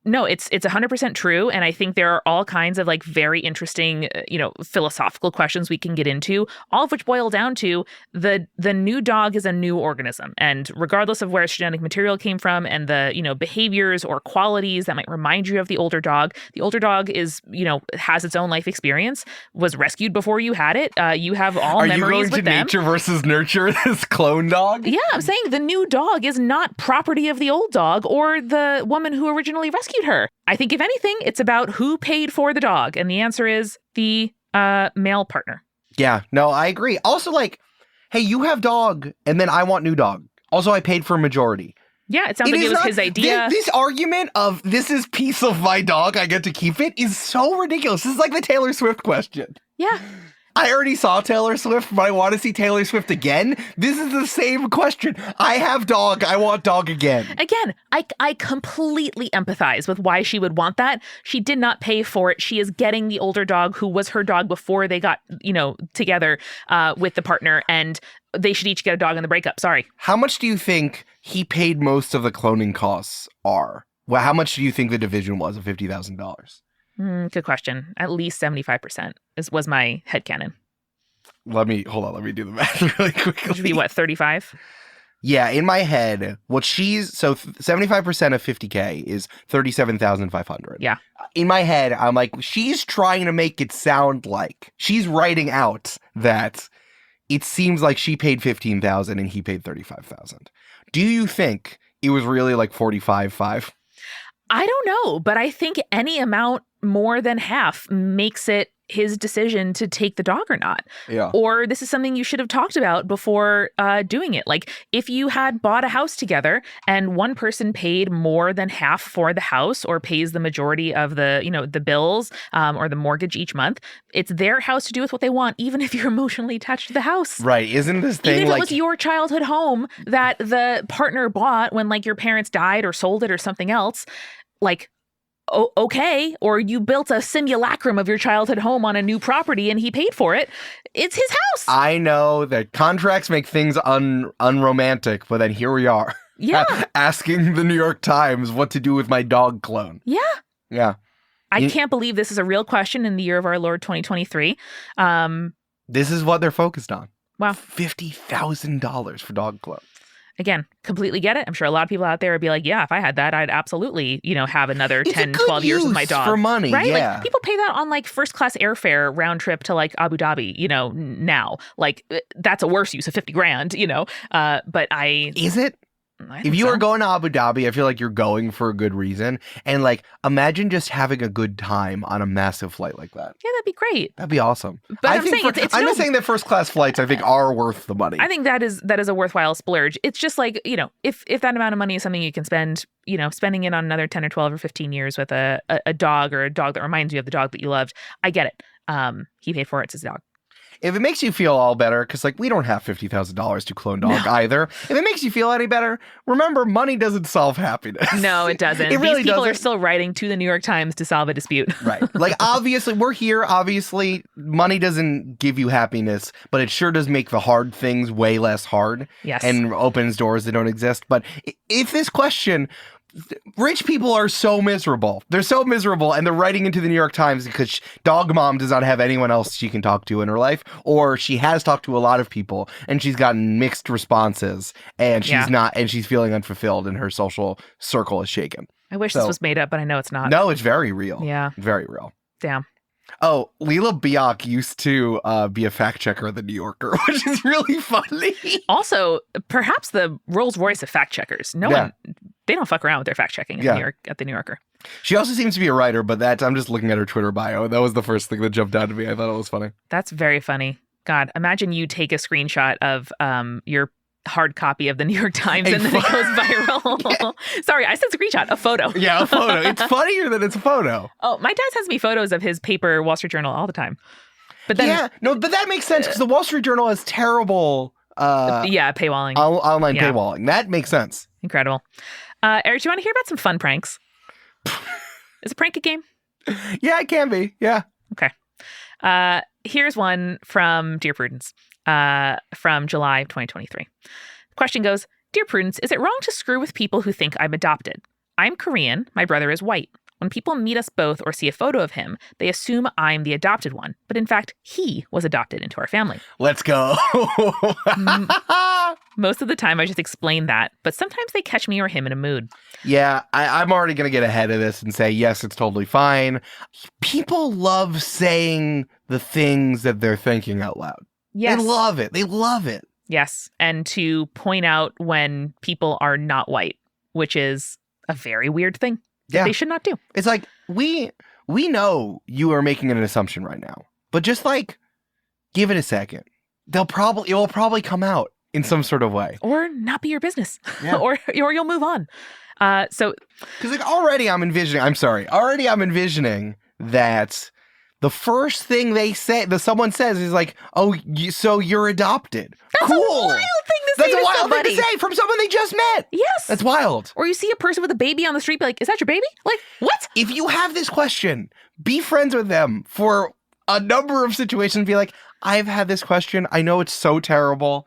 Speaker 2: No, it's 100% true. And I think there are all kinds of very interesting, philosophical questions we can get into, all of which boil down to the new dog is a new organism. And regardless of where its genetic material came from and the, behaviors or qualities that might remind you of the older dog is, has its own life experience, was rescued before you had it. You have all memories with them.
Speaker 1: Are you going to nature versus nurture this clone dog?
Speaker 2: Yeah, I'm saying the new dog is not property of the old dog or the woman who originally rescued her. I think if anything, it's about who paid for the dog. And the answer is the male partner.
Speaker 1: Yeah, no, I agree. Also, hey, you have dog, and then I want new dog. Also, I paid for a majority.
Speaker 2: Yeah, it sounds like it was his idea.
Speaker 1: This argument of this is piece of my dog, I get to keep it, is so ridiculous. This is like the Taylor Swift question.
Speaker 2: Yeah.
Speaker 1: I already saw Taylor Swift, but I want to see Taylor Swift again. This is the same question. I have dog. I want dog again.
Speaker 2: Again, I completely empathize with why she would want that. She did not pay for it. She is getting the older dog who was her dog before they got, together with the partner, and they should each get a dog in the breakup. Sorry.
Speaker 1: How much do you think he paid most of the cloning costs are? Well, how much do you think the division was of $50,000?
Speaker 2: Good question. At least 75% was my headcanon.
Speaker 1: Let me do the math really quickly.
Speaker 2: Which would be what, 35?
Speaker 1: Yeah, in my head, 75% of 50K is 37,500.
Speaker 2: Yeah.
Speaker 1: In my head, I'm like, she's trying to make it sound like she's writing out that it seems like she paid 15,000 and he paid 35,000. Do you think it was really 45.5?
Speaker 2: I don't know, but I think any amount more than half makes it his decision to take the dog or not.
Speaker 1: Yeah.
Speaker 2: Or this is something you should have talked about before doing it. If you had bought a house together and one person paid more than half for the house or pays the majority of the bills or the mortgage each month, it's their house to do with what they want, even if you're emotionally attached to the house.
Speaker 1: Right. Isn't this thing
Speaker 2: even if it was your childhood home that the partner bought when your parents died or sold it or something else, okay, or you built a simulacrum of your childhood home on a new property and he paid for it, it's his house.
Speaker 1: I know that contracts make things unromantic, but then here we are.
Speaker 2: Yeah.
Speaker 1: Asking the New York Times what to do with my dog clone.
Speaker 2: Yeah.
Speaker 1: Yeah.
Speaker 2: I can't believe this is a real question in the year of our Lord 2023.
Speaker 1: This is what they're focused on.
Speaker 2: Wow.
Speaker 1: $50,000 for dog clone.
Speaker 2: Again, completely get it. I'm sure a lot of people out there would be like, yeah, if I had that, I'd absolutely, have another 10, 12 years with my dog.
Speaker 1: For money,
Speaker 2: right?
Speaker 1: Yeah.
Speaker 2: People pay that on first class airfare round trip to Abu Dhabi, now. That's a worse use of $50,000, but Is
Speaker 1: it? If you are going to Abu Dhabi, I feel like you're going for a good reason. And imagine just having a good time on a massive flight like that.
Speaker 2: Yeah, that'd be great.
Speaker 1: That'd be awesome.
Speaker 2: But I'm just
Speaker 1: saying that first class flights, I think, are worth the money.
Speaker 2: I think that is a worthwhile splurge. It's just if that amount of money is something you can spend, spending it on another 10 or 12 or 15 years with a dog or a dog that reminds you of the dog that you loved, I get it. He paid for it. It's his dog.
Speaker 1: if it makes you feel all better, because like we don't have $50,000 to clone dog either. If it makes you feel any better, remember money doesn't solve happiness.
Speaker 2: No, it doesn't.
Speaker 1: It really
Speaker 2: These people
Speaker 1: doesn't.
Speaker 2: are still writing to the New York Times to solve a dispute.
Speaker 1: Right. Like obviously we're here. Obviously money doesn't give you happiness, but it sure does make the hard things way less hard.
Speaker 2: Yes.
Speaker 1: And opens doors that don't exist. But if this question, rich people are so miserable. They're so miserable, and they're writing into the New York Times because Dog Mom does not have anyone else she can talk to in her life, or she has talked to a lot of people, and she's gotten mixed responses, and she's feeling unfulfilled, and her social circle is shaken.
Speaker 2: I wish this was made up, but I know it's not.
Speaker 1: No, it's very real.
Speaker 2: Yeah.
Speaker 1: Very real.
Speaker 2: Damn.
Speaker 1: Oh, Leela Biak used to be a fact checker at The New Yorker, which is really funny.
Speaker 2: Also, perhaps the Rolls Royce of fact checkers. They don't fuck around with their fact checking at The New Yorker.
Speaker 1: She also seems to be a writer, but I'm just looking at her Twitter bio. That was the first thing that jumped out to me. I thought it was funny.
Speaker 2: That's very funny. God, imagine you take a screenshot of your hard copy of the New York Times and then it goes viral. Sorry, I said screenshot, a photo.
Speaker 1: Yeah, a photo. It's funnier that it's a photo.
Speaker 2: Oh, my dad sends me photos of his paper Wall Street Journal all the time. But then,
Speaker 1: but that makes sense because the Wall Street Journal has terrible
Speaker 2: paywalling.
Speaker 1: Online paywalling. That makes sense.
Speaker 2: Incredible. Eric, do you want to hear about some fun pranks? Is a prank a game?
Speaker 1: Yeah, it can be. Yeah.
Speaker 2: Okay. Here's one from Dear Prudence from July of 2023. The question goes, Dear Prudence, is it wrong to screw with people who think I'm adopted? I'm Korean. My brother is white. When people meet us both or see a photo of him, they assume I'm the adopted one. But in fact, he was adopted into our family.
Speaker 1: Let's go.
Speaker 2: Most of the time, I just explain that. But sometimes they catch me or him in a mood.
Speaker 1: Yeah, I'm already going to get ahead of this and say, yes, it's totally fine. People love saying the things that they're thinking out loud.
Speaker 2: Yes.
Speaker 1: They love it. They love it.
Speaker 2: Yes. And to point out when people are not white, which is a very weird thing. Yeah. They should not do.
Speaker 1: It's like, we know you are making an assumption right now, but just like, give it a second. It will probably come out in some sort of way.
Speaker 2: Or not be your business. Yeah. or you'll move on. Because
Speaker 1: like already I'm envisioning that the first thing someone says is like, oh, so you're adopted.
Speaker 2: That's
Speaker 1: cool.
Speaker 2: A wild thing to say.
Speaker 1: That's a wild thing to say from someone they just met.
Speaker 2: Yes.
Speaker 1: That's wild.
Speaker 2: Or you see a person with a baby on the street, be like, is that your baby? Like, what?
Speaker 1: If you have this question, be friends with them for a number of situations. Be like, I've had this question. I know it's so terrible.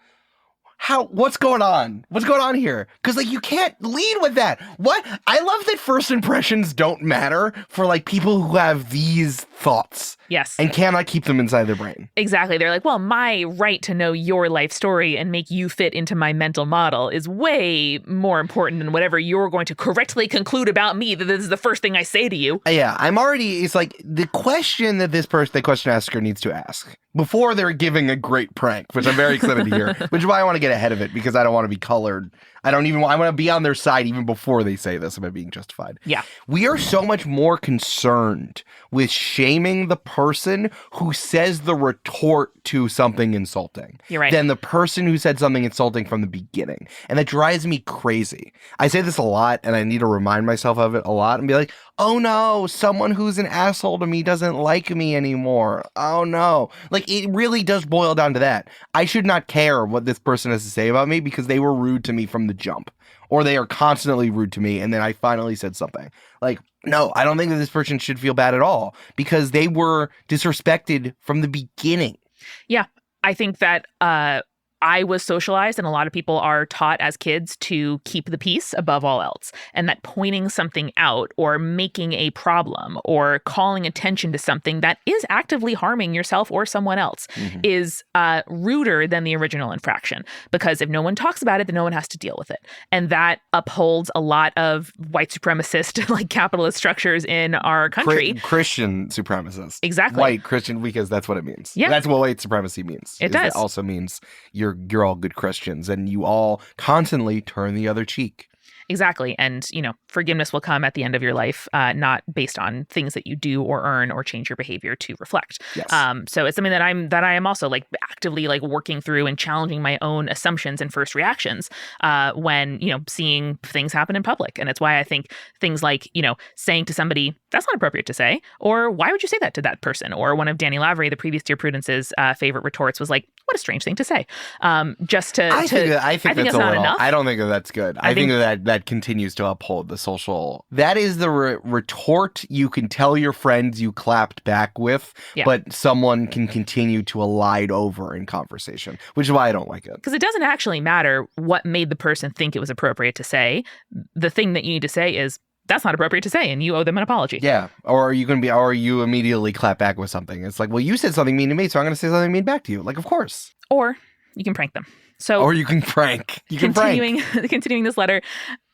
Speaker 1: What's going on? What's going on here? Because like you can't lead with that. What? I love that first impressions don't matter for like people who have these thoughts.
Speaker 2: Yes.
Speaker 1: And cannot keep them inside their brain.
Speaker 2: Exactly. They're like, well, my right to know your life story and make you fit into my mental model is way more important than whatever you're going to correctly conclude about me that this is the first thing I say to you.
Speaker 1: Yeah, it's like the question that the question asker needs to ask before they're giving a great prank, which I'm very excited to hear, which is why I want to get ahead of it because I don't want to be colored. I want to be on their side even before they say this about being justified.
Speaker 2: Yeah.
Speaker 1: We are so much more concerned with shaming the person who says the retort to something insulting.
Speaker 2: You're right.
Speaker 1: Than the person who said something insulting from the beginning. And that drives me crazy. I say this a lot and I need to remind myself of it a lot and be like, oh no, someone who's an asshole to me doesn't like me anymore. Oh no. Like it really does boil down to that. I should not care what this person has to say about me because they were rude to me from the jump. Or they are constantly rude to me and then I finally said something. Like, no, I don't think that this person should feel bad at all because they were disrespected from the beginning.
Speaker 2: Yeah, I think that I was socialized and a lot of people are taught as kids to keep the peace above all else. And that pointing something out or making a problem or calling attention to something that is actively harming yourself or someone else is ruder than the original infraction. Because if no one talks about it, then no one has to deal with it. And that upholds a lot of white supremacist, like capitalist structures in our country.
Speaker 1: Christian supremacist.
Speaker 2: Exactly.
Speaker 1: White Christian, because that's what it means.
Speaker 2: Yeah.
Speaker 1: That's what white supremacy means.
Speaker 2: It does.
Speaker 1: It also means you're all good Christians and you all constantly turn the other cheek.
Speaker 2: Exactly. And, forgiveness will come at the end of your life, not based on things that you do or earn or change your behavior to reflect.
Speaker 1: Yes.
Speaker 2: So it's something that I am also like actively like working through and challenging my own assumptions and first reactions when, seeing things happen in public. And it's why I think things like, saying to somebody, that's not appropriate to say. Or why would you say that to that person? Or one of Danny Lavery, the previous Dear Prudence's favorite retorts was like, what a strange thing to say. I think
Speaker 1: that's not
Speaker 2: enough.
Speaker 1: I don't think that's good. I think that continues to uphold the social. That is the retort you can tell your friends you clapped back with, but someone can continue to elide over in conversation, which is why I don't like it.
Speaker 2: Because it doesn't actually matter what made the person think it was appropriate to say. The thing that you need to say is, that's not appropriate to say, and you owe them an apology.
Speaker 1: Yeah, or you immediately clap back with something. It's like, well, you said something mean to me, so I'm going to say something mean back to you. Like, of course.
Speaker 2: Or you can prank them.
Speaker 1: Or you can prank.
Speaker 2: Continuing this letter.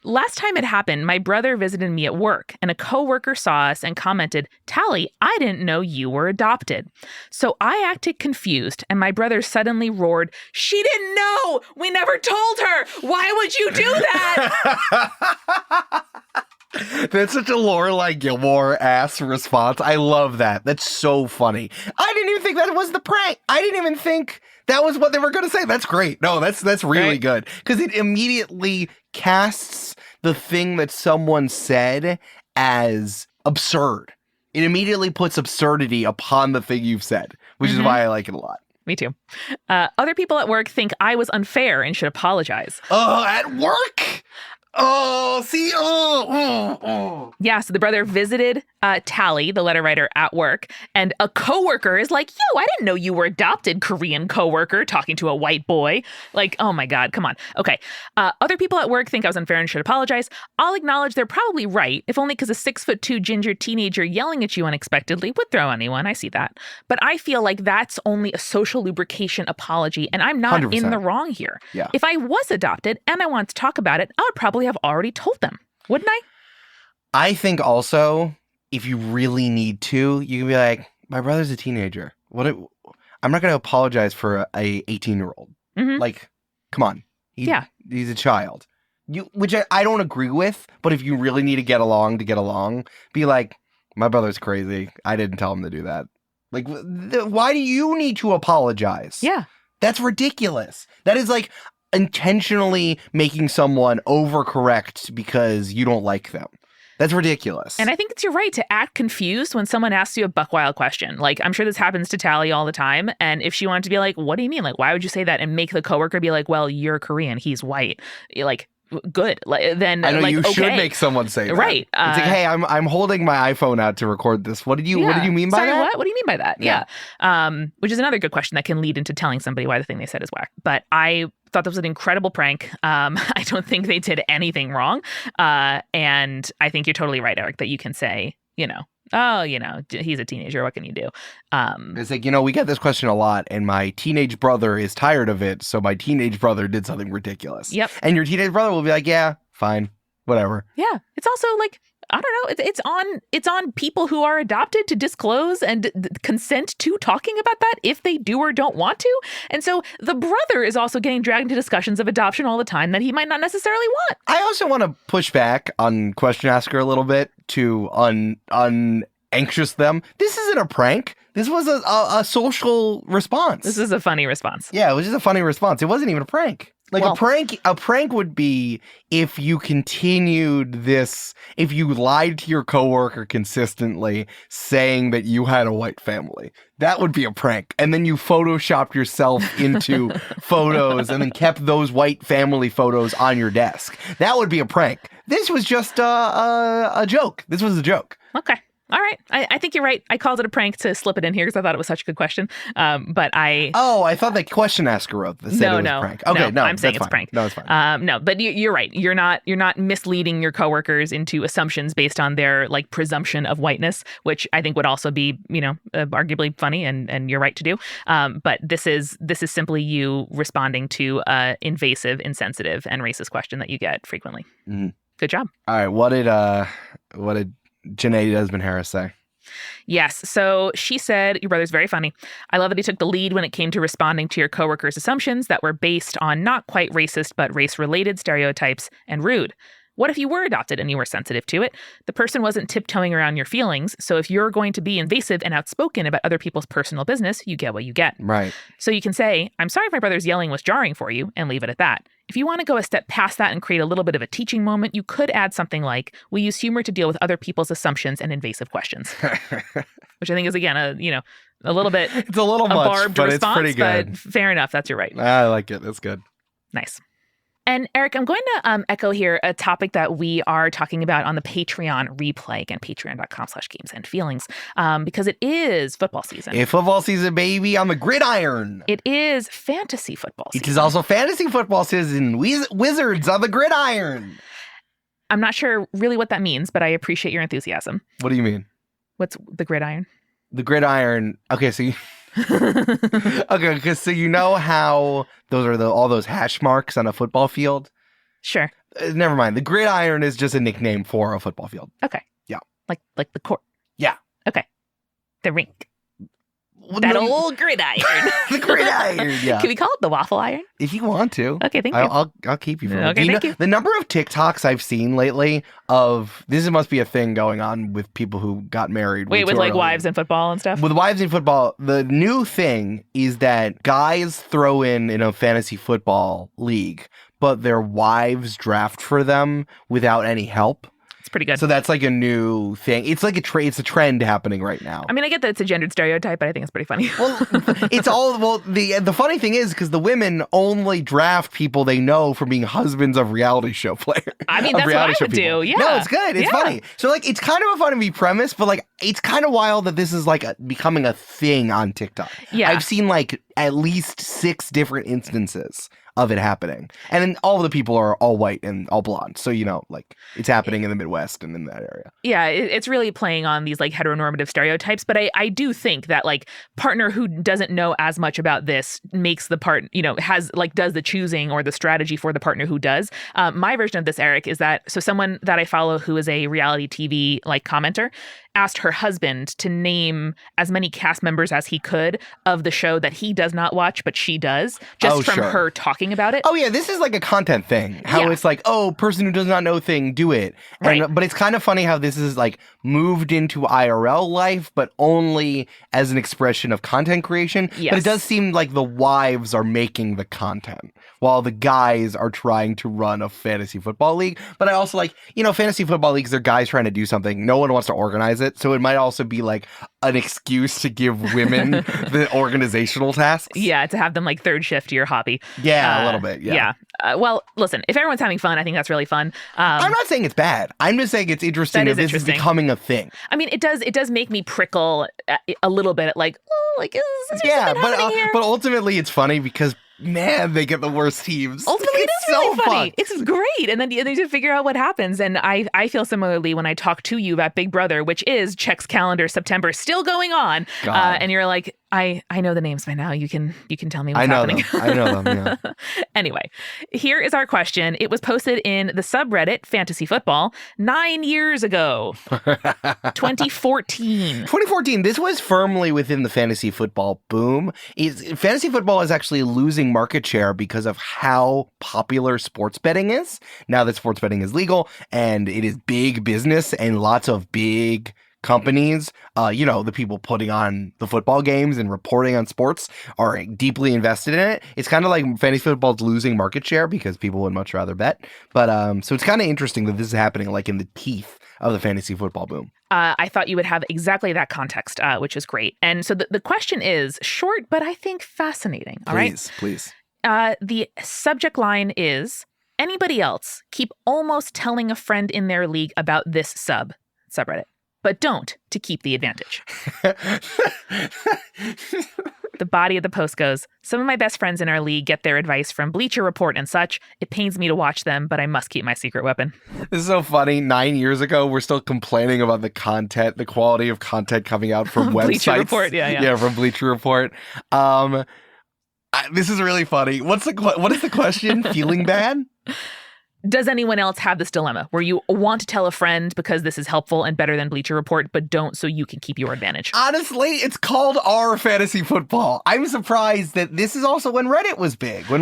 Speaker 2: Last time it happened, my brother visited me at work, and a coworker saw us and commented, "Tally, I didn't know you were adopted." So I acted confused, and my brother suddenly roared, "She didn't know! We never told her! Why would you do that?"
Speaker 1: That's such a Lorelai Gilmore-ass response. I love that. That's so funny. I didn't even think that was the prank. I didn't even think that was what they were going to say. That's great. No, that's really good. Because it immediately casts the thing that someone said as absurd. It immediately puts absurdity upon the thing you've said, which is why I like it a lot.
Speaker 2: Me too. Other people at work think I was unfair and should apologize.
Speaker 1: At work? Oh, see,
Speaker 2: Yeah, so the brother visited Tally, the letter writer, at work, and a coworker is like, "Yo, I didn't know you were adopted," Korean coworker talking to a white boy. Like, oh my God, come on. Okay, other people at work think I was unfair and should apologize. I'll acknowledge they're probably right, if only because a 6'2" ginger teenager yelling at you unexpectedly would throw anyone. I see that. But I feel like that's only a social lubrication apology, and I'm not
Speaker 1: 100%.
Speaker 2: in the wrong here.
Speaker 1: Yeah.
Speaker 2: If I was adopted and I wanted to talk about it, I would probably have already told them, wouldn't I? I
Speaker 1: think also, if you really need to, you can be like, my brother's a teenager. I'm not going to apologize for a 18-year-old. Like, come on. He's a child. Which I don't agree with, but if you really need to get along, be like, my brother's crazy. I didn't tell him to do that. Like, why do you need to apologize?
Speaker 2: Yeah.
Speaker 1: That's ridiculous. That is like intentionally making someone overcorrect because you don't like them. That's ridiculous.
Speaker 2: And I think it's your right to act confused when someone asks you a buck-wild question. Like, I'm sure this happens to Tally all the time. And if she wanted to be like, what do you mean? Like, why would you say that? And make the coworker be like, well, you're Korean, he's white. You're like, good. Then
Speaker 1: I know
Speaker 2: like,
Speaker 1: you
Speaker 2: okay.
Speaker 1: should make someone say that.
Speaker 2: Right.
Speaker 1: It's like, hey, I'm holding my iPhone out to record this. What did you mean by that?
Speaker 2: What? What do you mean by that? Yeah. Which is another good question that can lead into telling somebody why the thing they said is whack. But I thought that was an incredible prank. I don't think they did anything wrong. And I think you're totally right, Eric, that you can say, he's a teenager. What can you do?
Speaker 1: It's like, we get this question a lot, and my teenage brother is tired of it, so my teenage brother did something ridiculous.
Speaker 2: Yep.
Speaker 1: And your teenage brother will be like, yeah, fine, whatever.
Speaker 2: Yeah. It's also like, I don't know. It's on people who are adopted to disclose and consent to talking about that if they do or don't want to. And so the brother is also getting dragged into discussions of adoption all the time that he might not necessarily want.
Speaker 1: I also want to push back on Question Asker a little bit to anxious them. This isn't a prank. This was a social response.
Speaker 2: This is a funny response.
Speaker 1: Yeah, it was just a funny response. It wasn't even a prank. Like, a prank would be if you continued this, if you lied to your coworker consistently saying that you had a white family. That would be a prank. And then you photoshopped yourself into photos and then kept those white family photos on your desk. That would be a prank. This was just a joke. This was a joke.
Speaker 2: Okay. All right. I think you're right. I called it a prank to slip it in here because I thought it was such a good question. But I thought
Speaker 1: that Question Asker wrote that said it was a prank. Okay, no,
Speaker 2: I'm saying it's a prank.
Speaker 1: No, it's fine.
Speaker 2: No, but you're right. You're not misleading your coworkers into assumptions based on their like presumption of whiteness, which I think would also be, arguably funny and you're right to do. But this is simply you responding to invasive, insensitive, and racist question that you get frequently.
Speaker 1: Mm-hmm.
Speaker 2: Good job.
Speaker 1: All right. What did Janae Desmond Harris say?
Speaker 2: Yes. So she said, your brother's very funny. I love that he took the lead when it came to responding to your coworkers' assumptions that were based on not quite racist, but race-related stereotypes and rude. What if you were adopted and you were sensitive to it? The person wasn't tiptoeing around your feelings. So if you're going to be invasive and outspoken about other people's personal business, you get what you get.
Speaker 1: Right.
Speaker 2: So you can say, I'm sorry if my brother's yelling was jarring for you, and leave it at that. If you want to go a step past that and create a little bit of a teaching moment, you could add something like, we use humor to deal with other people's assumptions and invasive questions. Which I think is, again, a little bit
Speaker 1: it's a little much,
Speaker 2: barbed
Speaker 1: but
Speaker 2: response,
Speaker 1: it's pretty good.
Speaker 2: But fair enough. That's your right.
Speaker 1: I like it. That's good.
Speaker 2: Nice. And Eric, I'm going to echo here a topic that we are talking about on the Patreon replay. Again, patreon.com/gamesandfeelings, because it is football season.
Speaker 1: It's football season, baby, on the gridiron.
Speaker 2: It is fantasy football season.
Speaker 1: It is also fantasy football season. Wizards on the gridiron.
Speaker 2: I'm not sure really what that means, but I appreciate your enthusiasm.
Speaker 1: What do you mean?
Speaker 2: What's the gridiron?
Speaker 1: The gridiron. Okay, so you... okay, because so you know how those are all those hash marks on a football field?
Speaker 2: Sure.
Speaker 1: Never mind. The gridiron is just a nickname for a football field.
Speaker 2: Okay.
Speaker 1: Yeah.
Speaker 2: Like the court.
Speaker 1: Yeah.
Speaker 2: Okay. The rink.
Speaker 1: Well,
Speaker 2: that old gridiron.
Speaker 1: The gridiron, yeah.
Speaker 2: Can we call it the waffle iron?
Speaker 1: If you want to.
Speaker 2: Okay, thank you.
Speaker 1: I'll keep you from it.
Speaker 2: Okay, thank you.
Speaker 1: The number of TikToks I've seen lately of, this must be a thing going on with people who got married.
Speaker 2: Wait, with like wives in football and stuff?
Speaker 1: With wives in football, the new thing is that guys throw in a fantasy football league, but their wives draft for them without any help.
Speaker 2: It's pretty good.
Speaker 1: So that's like a new thing. It's like it's a trend happening right now.
Speaker 2: I mean, I get that it's a gendered stereotype, but I think it's pretty funny.
Speaker 1: Well, the funny thing is because the women only draft people they know from being husbands of reality show players.
Speaker 2: I mean, that's what I would do. Yeah.
Speaker 1: No, it's good. It's funny. So like, it's kind of a funny premise, but like, it's kind of wild that this is like becoming a thing on TikTok.
Speaker 2: Yeah.
Speaker 1: I've seen like at least 6 different instances of it happening. And then all of the people are all white and all blonde. So, like it's happening in the Midwest and in that area.
Speaker 2: Yeah, it's really playing on these like heteronormative stereotypes. But I do think that like partner who doesn't know as much about this makes the part, does the choosing or the strategy for the partner who does. My version of this, Eric, is that someone that I follow who is a reality TV like commenter asked her husband to name as many cast members as he could of the show that he does not watch, but she does, just from her talking about it.
Speaker 1: Oh, yeah. This is like a content thing. How it's like, person who does not know thing, do it.
Speaker 2: Right.
Speaker 1: But it's kind of funny how this is like moved into IRL life, but only as an expression of content creation.
Speaker 2: Yes.
Speaker 1: But it does seem like the wives are making the content while the guys are trying to run a fantasy football league. But I also like, fantasy football leagues, they're guys trying to do something. No one wants to organize it. So it might also be like an excuse to give women the organizational tasks.
Speaker 2: Yeah, to have them like third shift to your hobby.
Speaker 1: Yeah, a little bit. Yeah.
Speaker 2: Well, listen, if everyone's having fun, I think that's really fun.
Speaker 1: I'm not saying it's bad. I'm just saying it's interesting that this is becoming a thing.
Speaker 2: I mean, it does make me prickle a little bit at like, is something happening here?
Speaker 1: But ultimately it's funny because man, they get the worst teams.
Speaker 2: Ultimately, it's really
Speaker 1: so
Speaker 2: funny.
Speaker 1: Fun.
Speaker 2: It's great. And then they need to figure out what happens. And I feel similarly when I talk to you about Big Brother, which is Check's calendar September still going on. And you're like, I know the names by now. You can tell me what's happening.
Speaker 1: I know them, yeah.
Speaker 2: Anyway, here is our question. It was posted in the subreddit Fantasy Football 9 years ago. 2014.
Speaker 1: 2014. This was firmly within the fantasy football boom. Fantasy football is actually losing market share because of how popular sports betting is. Now that sports betting is legal and it is big business and lots of big companies, the people putting on the football games and reporting on sports are deeply invested in it. It's kind of like fantasy football's losing market share because people would much rather bet. But so it's kind of interesting that this is happening like in the teeth of the fantasy football boom.
Speaker 2: I thought you would have exactly that context, which is great. And so the question is short, but I think fascinating. All right?
Speaker 1: Please.
Speaker 2: The subject line is, anybody else keep almost telling a friend in their league about this subreddit, but don't to keep the advantage. The body of the post goes, some of my best friends in our league get their advice from Bleacher Report and such. It pains me to watch them, but I must keep my secret weapon.
Speaker 1: This is so funny. 9 years ago, we're still complaining about the quality of content coming out from websites.
Speaker 2: Bleacher Report, yeah.
Speaker 1: Yeah, from Bleacher Report. This is really funny. What is the question? Feeling bad?
Speaker 2: Does anyone else have this dilemma where you want to tell a friend because this is helpful and better than Bleacher Report, but don't so you can keep your advantage?
Speaker 1: Honestly, it's called our fantasy football. I'm surprised that this is also when Reddit was big. When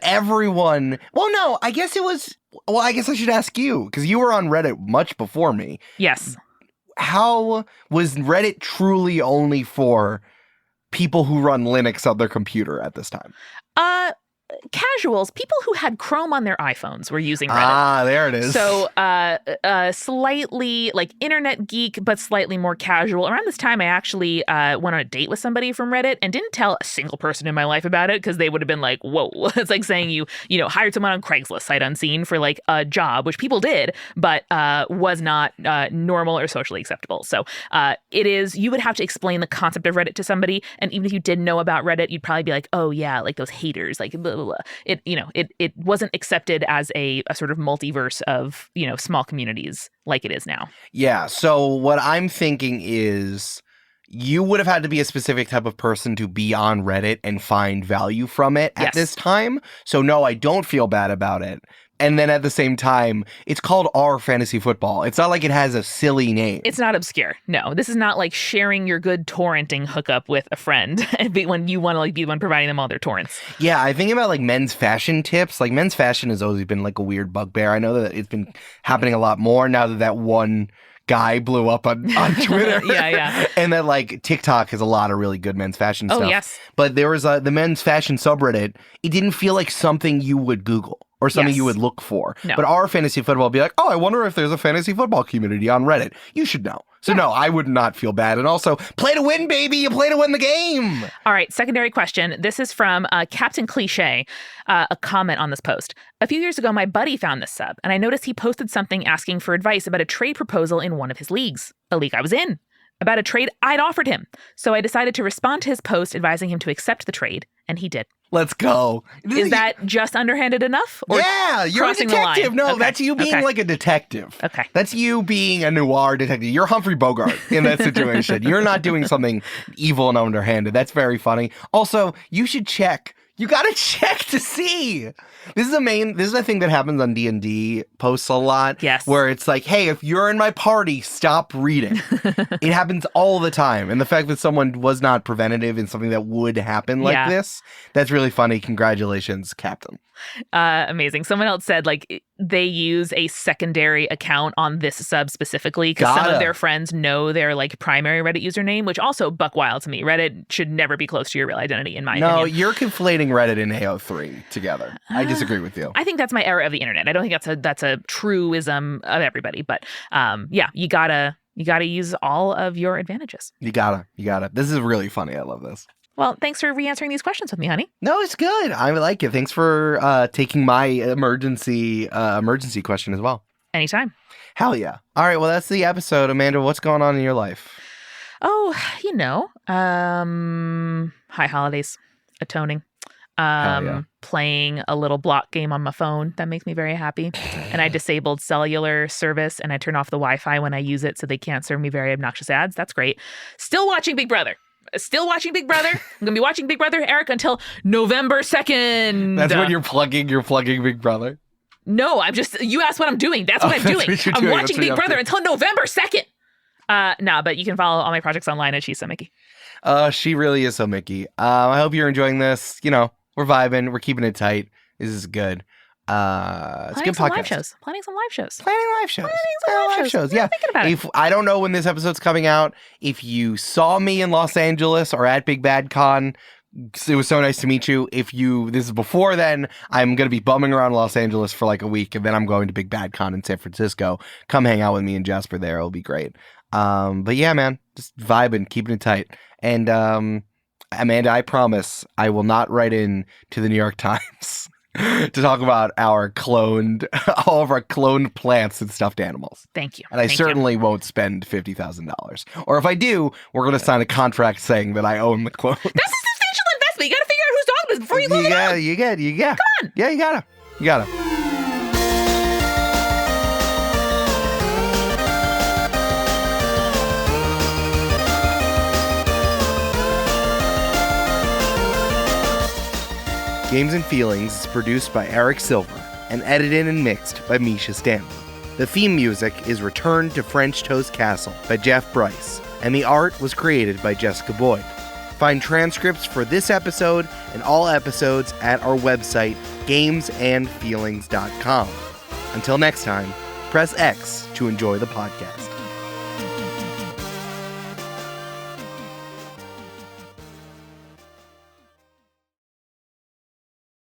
Speaker 1: everyone... Well, no, I guess it was... Well, I guess I should ask you, because you were on Reddit much before me.
Speaker 2: Yes.
Speaker 1: How was Reddit truly only for people who run Linux on their computer at this time?
Speaker 2: casuals, people who had Chrome on their iPhones were using Reddit.
Speaker 1: Ah, there it is.
Speaker 2: So slightly like internet geek, but slightly more casual. Around this time, I actually went on a date with somebody from Reddit and didn't tell a single person in my life about it because they would have been like, whoa. It's like saying you hired someone on Craigslist sight unseen for like a job, which people did, but was not normal or socially acceptable. So you would have to explain the concept of Reddit to somebody. And even if you didn't know about Reddit, you'd probably be like, oh yeah, like those haters, like blah, blah, blah. It wasn't accepted as a sort of multiverse of, small communities like it is now.
Speaker 1: Yeah. So what I'm thinking is you would have had to be a specific type of person to be on Reddit and find value from it at this time. So no, I don't feel bad about it. And then at the same time, it's called R Fantasy Football. It's not like it has a silly name.
Speaker 2: It's not obscure. No, this is not like sharing your good torrenting hookup with a friend when you want to like be the one providing them all their torrents.
Speaker 1: Yeah, I think about like men's fashion tips. Like men's fashion has always been like a weird bugbear. I know that it's been happening a lot more now that one guy blew up on Twitter.
Speaker 2: Yeah.
Speaker 1: And that like TikTok has a lot of really good men's fashion stuff.
Speaker 2: Oh, yes.
Speaker 1: But there was the men's fashion subreddit. It didn't feel like something you would Google or something you would look for.
Speaker 2: No.
Speaker 1: But our fantasy football would be like, oh, I wonder if there's a fantasy football community on Reddit. You should know. So no, I would not feel bad. And also, play to win, baby. You play to win the game.
Speaker 2: All right, secondary question. This is from Captain Cliche, a comment on this post. A few years ago, my buddy found this sub, and I noticed he posted something asking for advice about a trade proposal in one of his leagues, a league I was in, about a trade I'd offered him. So I decided to respond to his post advising him to accept the trade, and he did.
Speaker 1: Let's go.
Speaker 2: Is that just underhanded enough? Or
Speaker 1: yeah, you're a detective. No, that's you being like a detective.
Speaker 2: Okay.
Speaker 1: That's you being a noir detective. You're Humphrey Bogart in that situation. You're not doing something evil and underhanded. That's very funny. Also, you should check. You got to check to see. This is the thing that happens on D&D posts a lot.
Speaker 2: Yes.
Speaker 1: Where it's like, hey, if you're in my party, stop reading. It happens all the time. And the fact that someone was not preventative in something that would happen like this, that's really funny. Congratulations, Captain.
Speaker 2: Amazing. Someone else said like they use a secondary account on this sub specifically because some of their friends know their like primary Reddit username, which also buck wild to me. Reddit should never be close to your real identity in my opinion. No,
Speaker 1: you're conflating Reddit and AO3 together. I disagree with you.
Speaker 2: I think that's my era of the internet. I don't think that's a truism of everybody, but you gotta use all of your advantages.
Speaker 1: You gotta. This is really funny. I love this.
Speaker 2: Well, thanks for re-answering these questions with me, honey.
Speaker 1: No, it's good. I like it. Thanks for taking my emergency question as well.
Speaker 2: Anytime.
Speaker 1: Hell yeah. All right, well, that's the episode. Amanda, what's going on in your life?
Speaker 2: Oh, high holidays, atoning, playing a little block game on my phone. That makes me very happy. And I disabled cellular service and I turn off the Wi-Fi when I use it so they can't serve me very obnoxious ads. That's great. Still watching Big Brother. I'm going to be watching Big Brother, Eric, until November 2nd.
Speaker 1: That's when you're plugging Big Brother?
Speaker 2: No, you asked what I'm doing. That's what I'm doing. I'm watching Big Brother until November 2nd. But you can follow all my projects online at She's So Mickey.
Speaker 1: She really is so Mickey. I hope you're enjoying this. We're vibing. We're keeping it tight. This is good. It's a good podcast.
Speaker 2: Planning some live shows.
Speaker 1: Yeah.
Speaker 2: Thinking about it.
Speaker 1: I don't know when this episode's coming out. If you saw me in Los Angeles or at Big Bad Con, it was so nice to meet you. This is before then, I'm going to be bumming around Los Angeles for like a week, and then I'm going to Big Bad Con in San Francisco. Come hang out with me and Jasper there. It'll be great. But yeah, man, just vibing, keeping it tight. And Amanda, I promise I will not write in to the New York Times to talk about all of our cloned plants and stuffed animals.
Speaker 2: Thank you.
Speaker 1: And I certainly won't spend $50,000. Or if I do, we're going to sign a contract saying that I own the clone.
Speaker 2: That's a substantial investment. You got to figure out whose dog it is before you clone it out.
Speaker 1: You got. Come on. Yeah, you gotta. Games and Feelings is produced by Eric Silver and edited and mixed by Misha Stanley. The theme music is Return to French Toast Castle by Jeff Bryce, and the art was created by Jessica Boyd. Find transcripts for this episode and all episodes at our website, gamesandfeelings.com. Until next time, press X to enjoy the podcast.